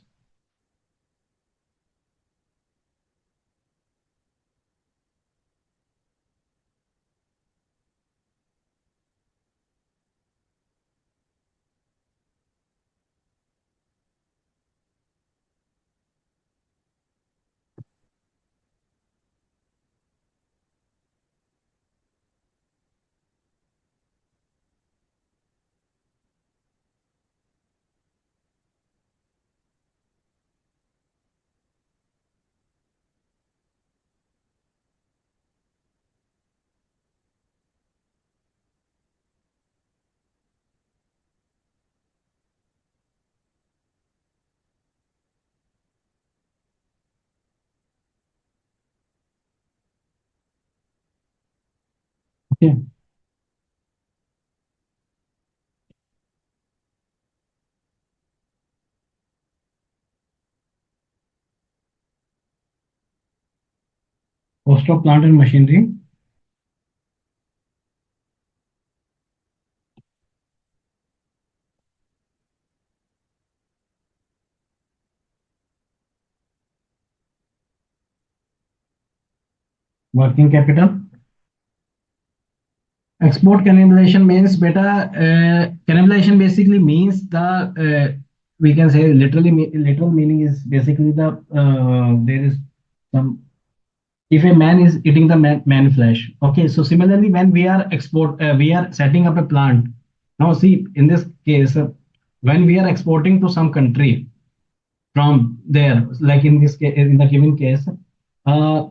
Okay, cost of plant and machinery, working capital. Export cannibalization means beta. Cannibalization basically means the we can say literally literal meaning is basically the there is some if a man is eating the man flesh. Okay, so similarly when we are we are setting up a plant. Now see in this case when we are exporting to some country from there, like in this case, in the given case, uh,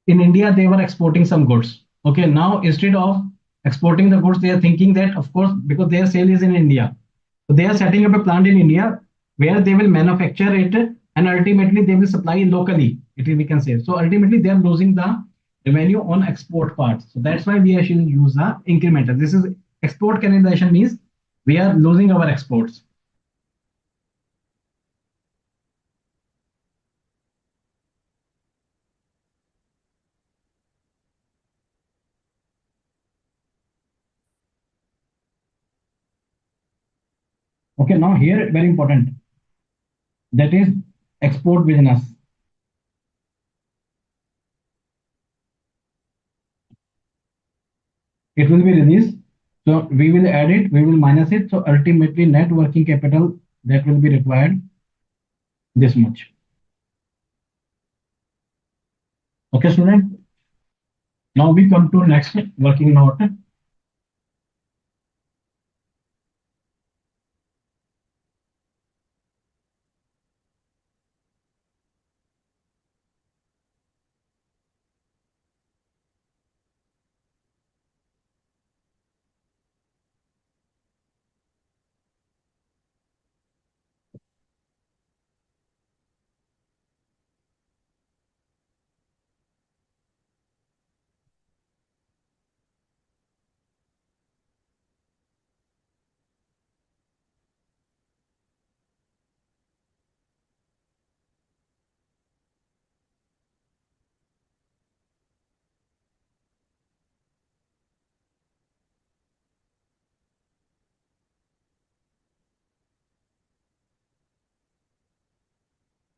in India, they were exporting some goods. Okay, now instead of exporting the goods, they are thinking that, of course, because their sale is in India, so they are setting up a plant in India where they will manufacture it and ultimately they will supply locally. It is, we can say. So ultimately, they are losing the revenue on export parts. So that's why we actually use the incremental. This is export cannibalization means we are losing our exports. Okay, now here very important. That is export business. It will be released. So we will add it, we will minus it. So ultimately net working capital that will be required this much. Okay, student. Now we come to next working note.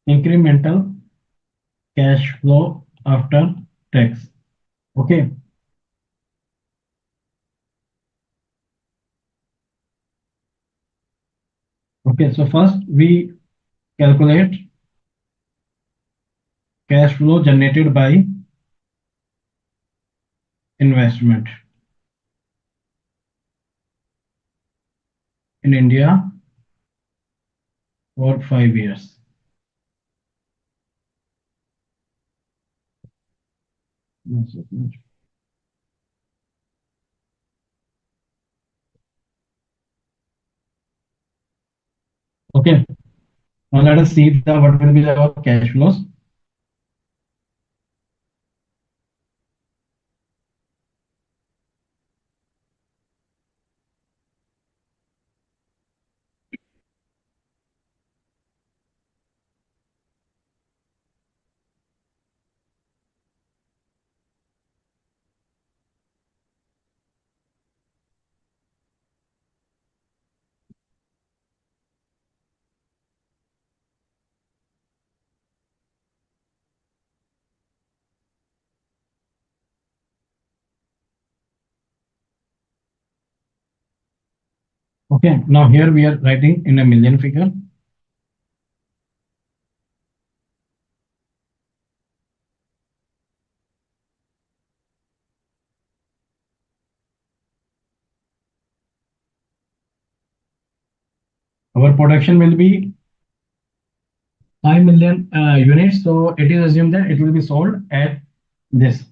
incremental cash flow after tax. Okay. Okay. So first we calculate cash flow generated by investment in India for 5 years. Okay. Now let us see the what will be our cash flows. Okay. Now here we are writing in a million figure. Our production will be 5 million units. So it is assumed that it will be sold at this.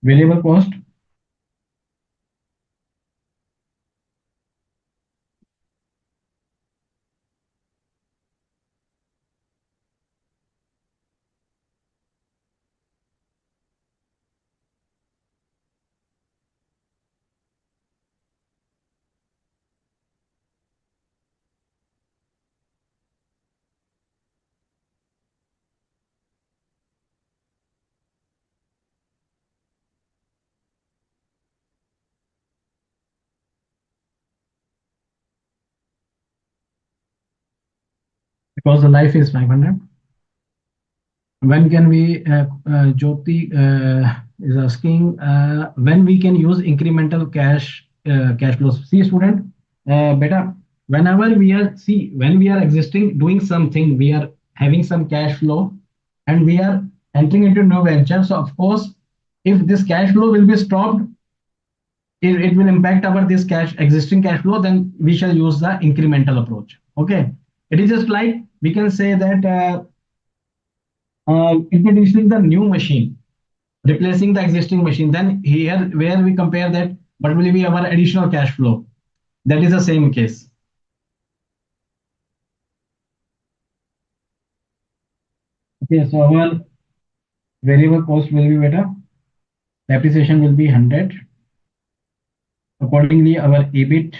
Variable cost. Because the life is 500. When can we, Jyoti is asking, when we can use incremental cash flows. See, student, beta, whenever we are, see, when we are existing, doing something, we are having some cash flow and we are entering into new venture. So of course, if this cash flow will be stopped, it will impact our this cash existing cash flow, then we shall use the incremental approach. Okay. It is just like we can say that introducing the new machine, replacing the existing machine. Then here, where we compare that, what will be our additional cash flow? That is the same case. Okay, so our variable cost will be better. Depreciation will be 100. Accordingly, our EBIT.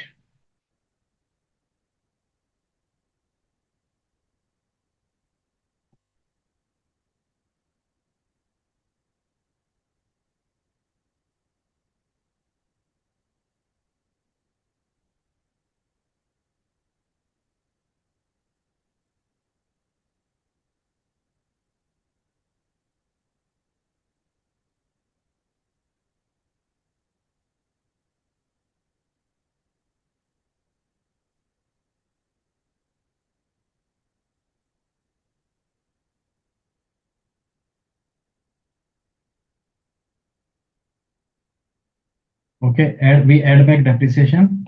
Okay, we add back depreciation.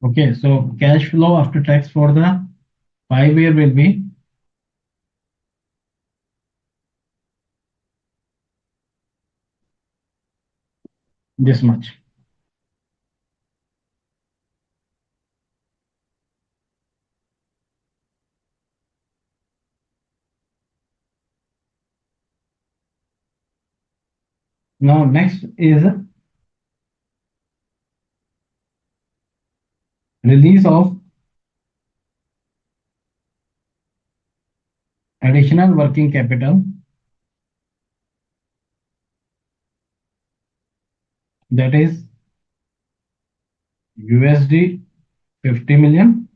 Okay, so cash flow after tax for the 5 year will be this much. Now next is release of additional working capital, that is USD 50 million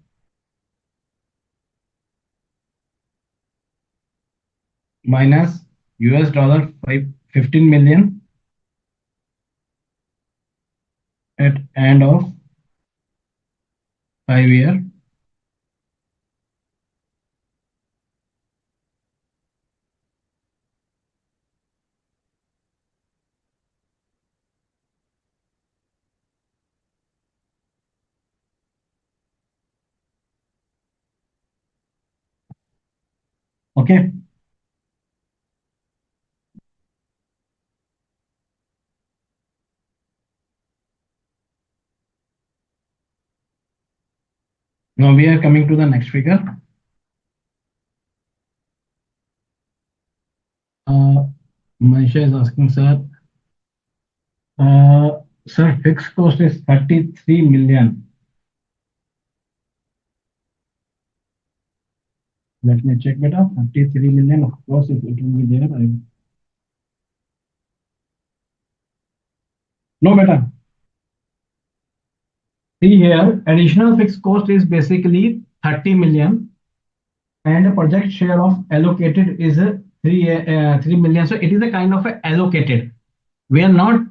minus US dollar 15 million at end of 5 year. Okay. Now we are coming to the next figure. Manisha is asking, sir, sir, fixed cost is 33 million. Let me check, beta. 33 million, of course, it will be there. No, beta. See here, additional fixed cost is basically 30 million, and the project share of allocated is 3 million. So it is a kind of a allocated. We are not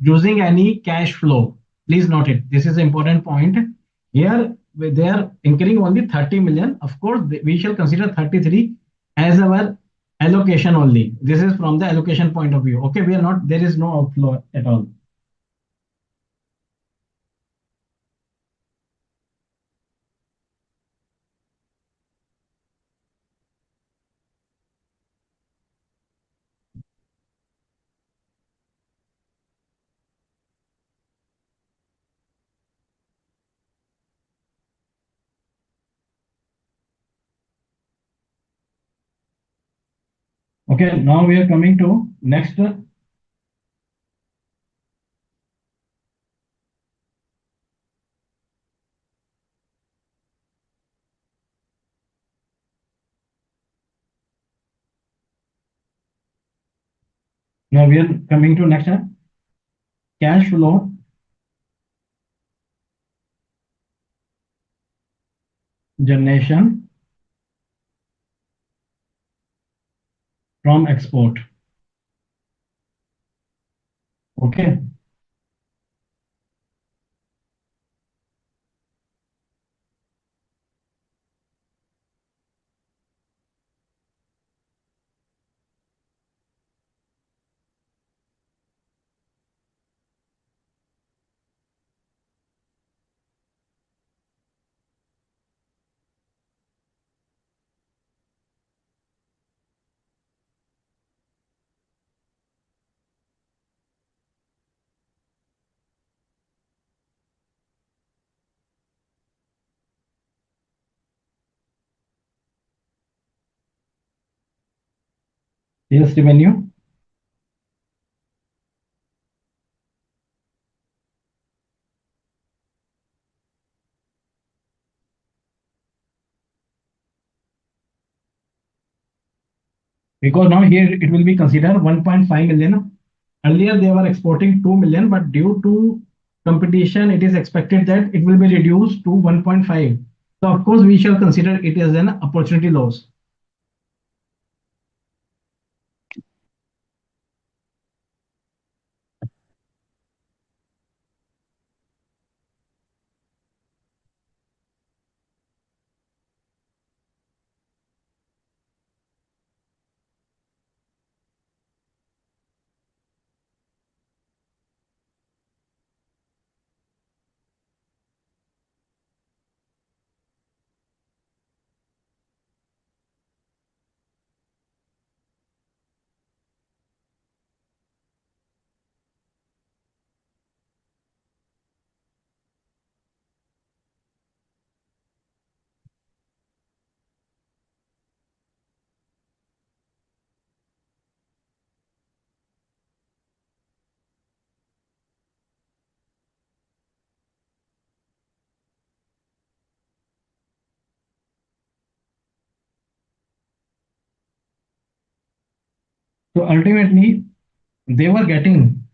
using any cash flow. Please note it. This is an important point. Here they are incurring only 30 million. Of course, we shall consider 33 as our allocation only. This is from the allocation point of view. Okay, we are not, there is no outflow at all. Okay, now we are coming to next. Now we are coming to next cash flow generation from export. Okay. Sales revenue. Because now here it will be considered 1.5 million. Earlier they were exporting 2 million, but due to competition, it is expected that it will be reduced to 1.5. So of course, we shall consider it as an opportunity loss. So ultimately, they were getting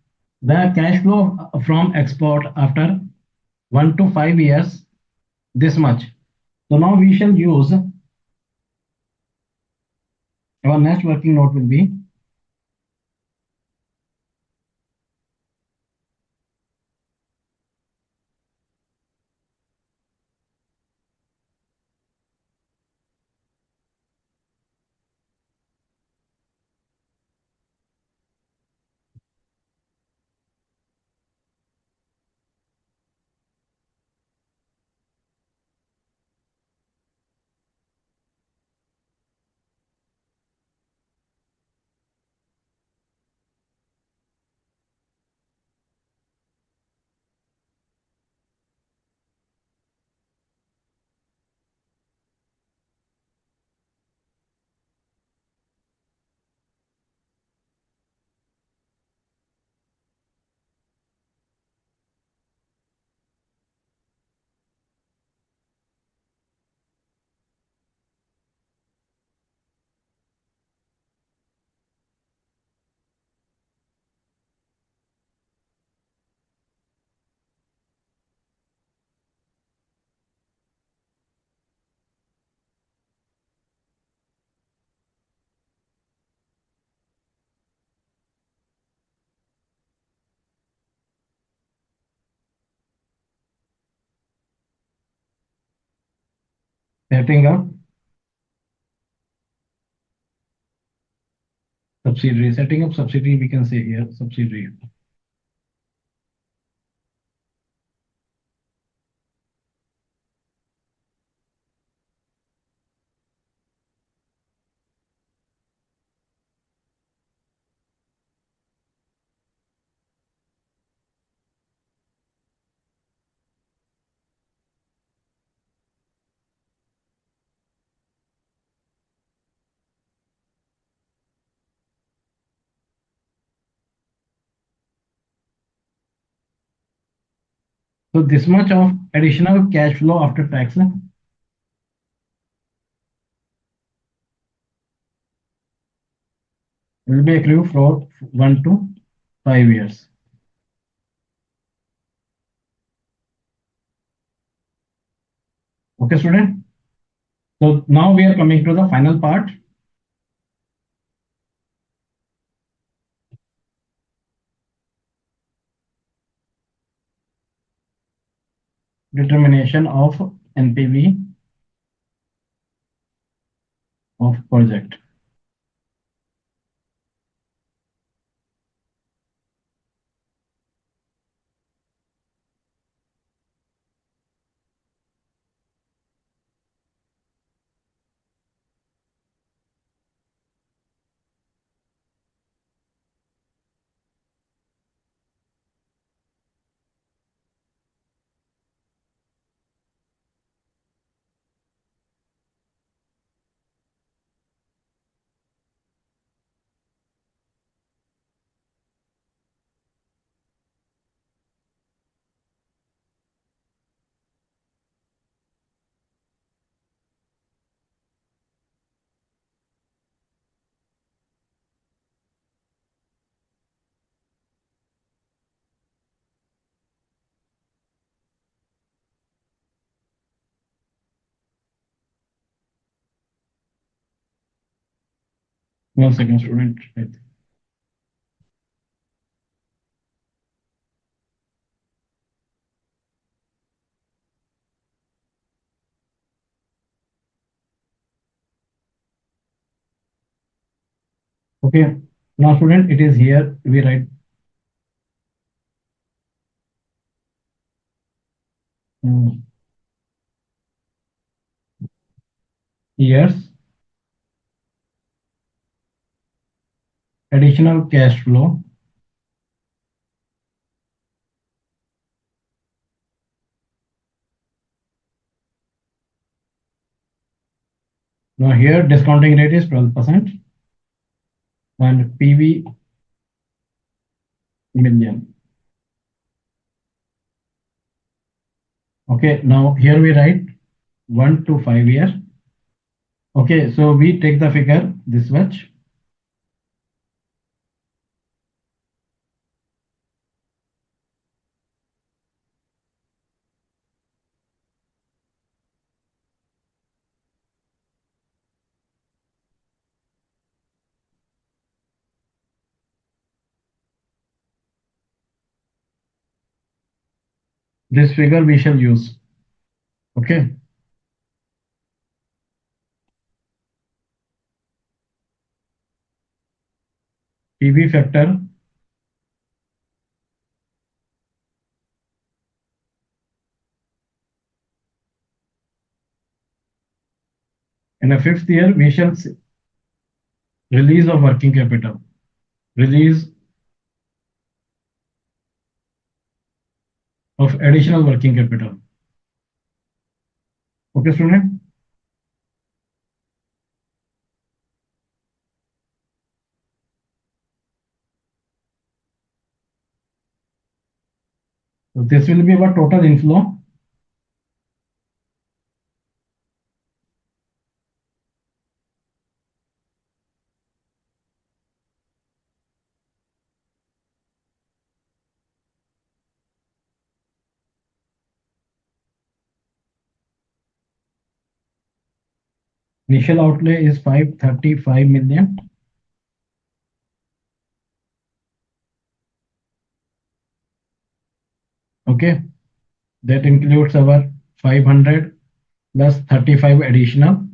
the cash flow from export after 1 to 5 years, this much. So now we shall use our next working note will be setting up subsidiary. Setting up subsidiary, we can say here subsidiary. So this much of additional cash flow after tax will be accrued for 1 to 5 years. Okay, student. So now we are coming to the final part. Determination of NPV of project. One second, student. Okay. Now, student, it is here. We write mm, years additional cash flow. Now here discounting rate is 12% and PV million. Okay, now here we write 1 to 5 year. Okay, so we take the figure this much. This figure we shall use. Okay. PV factor in a fifth year we shall release of working capital. Release of additional working capital. Okay, student. So this will be our total inflow. Initial outlay is 535 million. Okay, that includes our 500 plus 35 additional.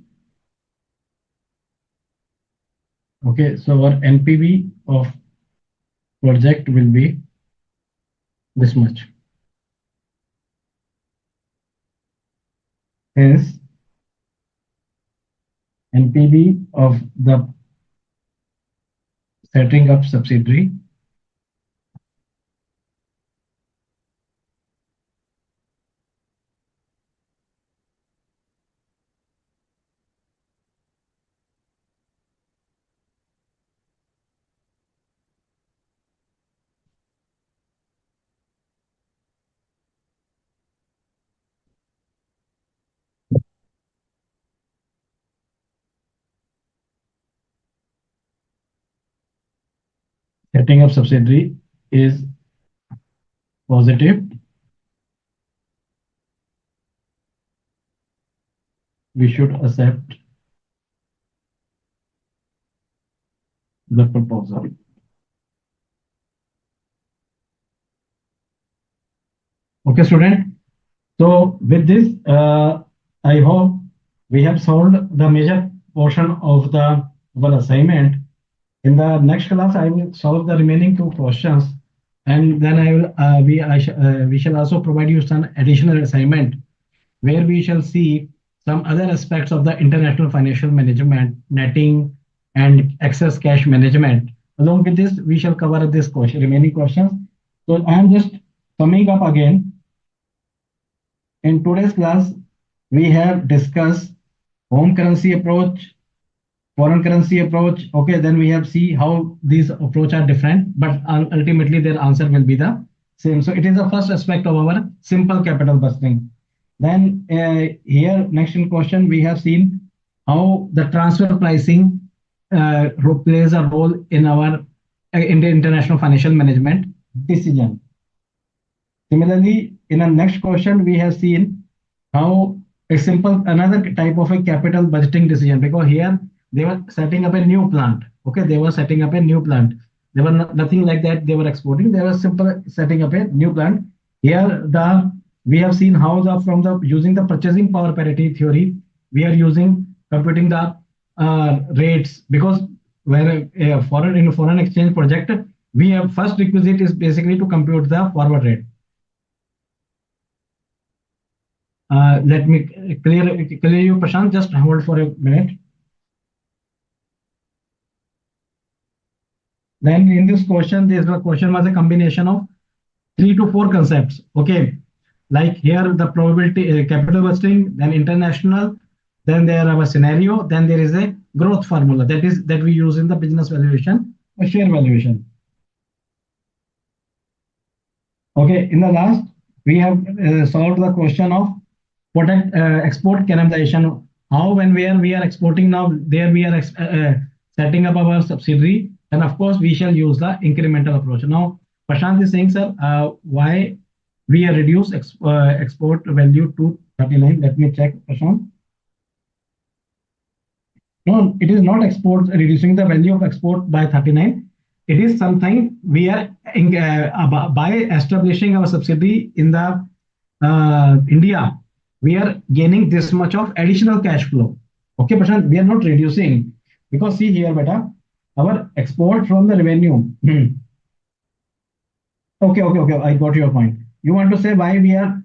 Okay, so our NPV of project will be this much. Hence, NPV of the setting up subsidiary setting up subsidiary is positive. We should accept the proposal. Okay, student. So with this, I hope we have solved the major portion of the our assignment. In the next class, I will solve the remaining two questions, and then I will we shall also provide you some additional assignment where we shall see some other aspects of the international financial management, netting, and excess cash management. Along with this, we shall cover this question, remaining questions. So I am just summing up again. In today's class, we have discussed home currency approach, foreign currency approach. Okay, then we have see how these approach are different, but ultimately their answer will be the same. So it is the first aspect of our simple capital budgeting. Then here, next in question, we have seen how the transfer pricing plays a role in our in the international financial management decision. Similarly, in the next question, we have seen how a simple another type of a capital budgeting decision, because here they were setting up a new plant. Okay, they were setting up a new plant. They were nothing like that. They were exporting. They were simple setting up a new plant. Here the we have seen how the from the using the purchasing power parity theory, we are using computing the rates, because where a foreign in a foreign exchange project, we have first requisite is basically to compute the forward rate. Let me clear you, Prashant. Just hold for a minute. Then in this question, this question was a combination of 3 to 4 concepts. Okay, like here the probability capital budgeting, then international, then there are a scenario, then there is a growth formula that we use in the business valuation or share valuation. Okay, in the last we have solved the question of product export cannibalization. How when we are exporting now, there we are setting up our subsidiary, and of course we shall use the incremental approach. Now Prashant is saying, sir, why we are reduce export value to 39. Let me check, Prashant. No, it is not export reducing the value of export by 39. It is something we are by establishing our subsidiary in the India, we are gaining this much of additional cash flow. Okay, Prashant, we are not reducing because see here, beta, our export from the revenue. Okay. I got your point. You want to say why we are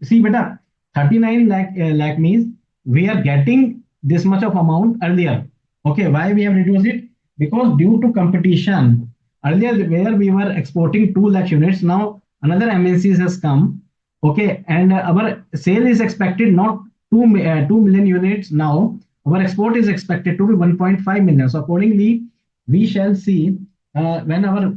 see, beta, 39 lakh means we are getting this much of amount earlier. Okay, why we have reduced it? Because due to competition, earlier where we were exporting 2 lakh units, now another MNCs has come. Okay, and our sale is expected not 2 million units now. Our export is expected to be 1.5 million. So accordingly, we shall see when our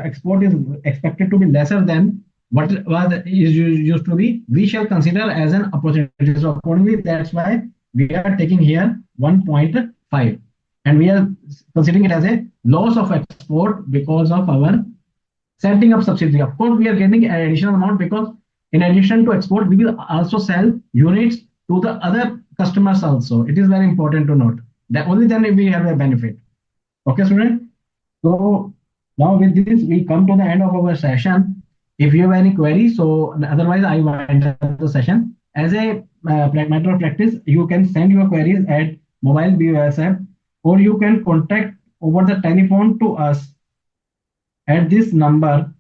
export is expected to be lesser than what was used to be, we shall consider as an opportunity. So accordingly, that's why we are taking here 1.5, and we are considering it as a loss of export because of our setting up subsidiary. Of course, we are getting an additional amount because in addition to export, we will also sell units to the other customers also. It is very important to note that only then we have a benefit. Okay, student. So now with this, we come to the end of our session. If you have any queries, so otherwise I wind up the session. As a matter of practice, you can send your queries at mobile BOSF, or you can contact over the telephone to us at this number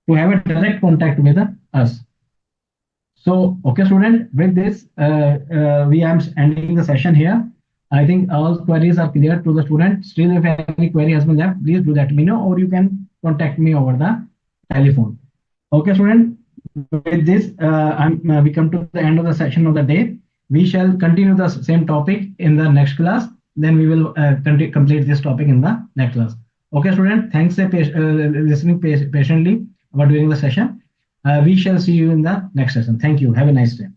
to have a direct contact with us. So, okay, student, with this, we am ending the session here. I think all queries are clear to the student. Still, if any query has been left, please do let me know, or you can contact me over the telephone. Okay, student, with this, we come to the end of the session of the day. We shall continue the same topic in the next class. Then we will complete this topic in the next class. Okay, student, thanks for listening patiently about doing the session. We shall see you in the next session. Thank you. Have a nice day.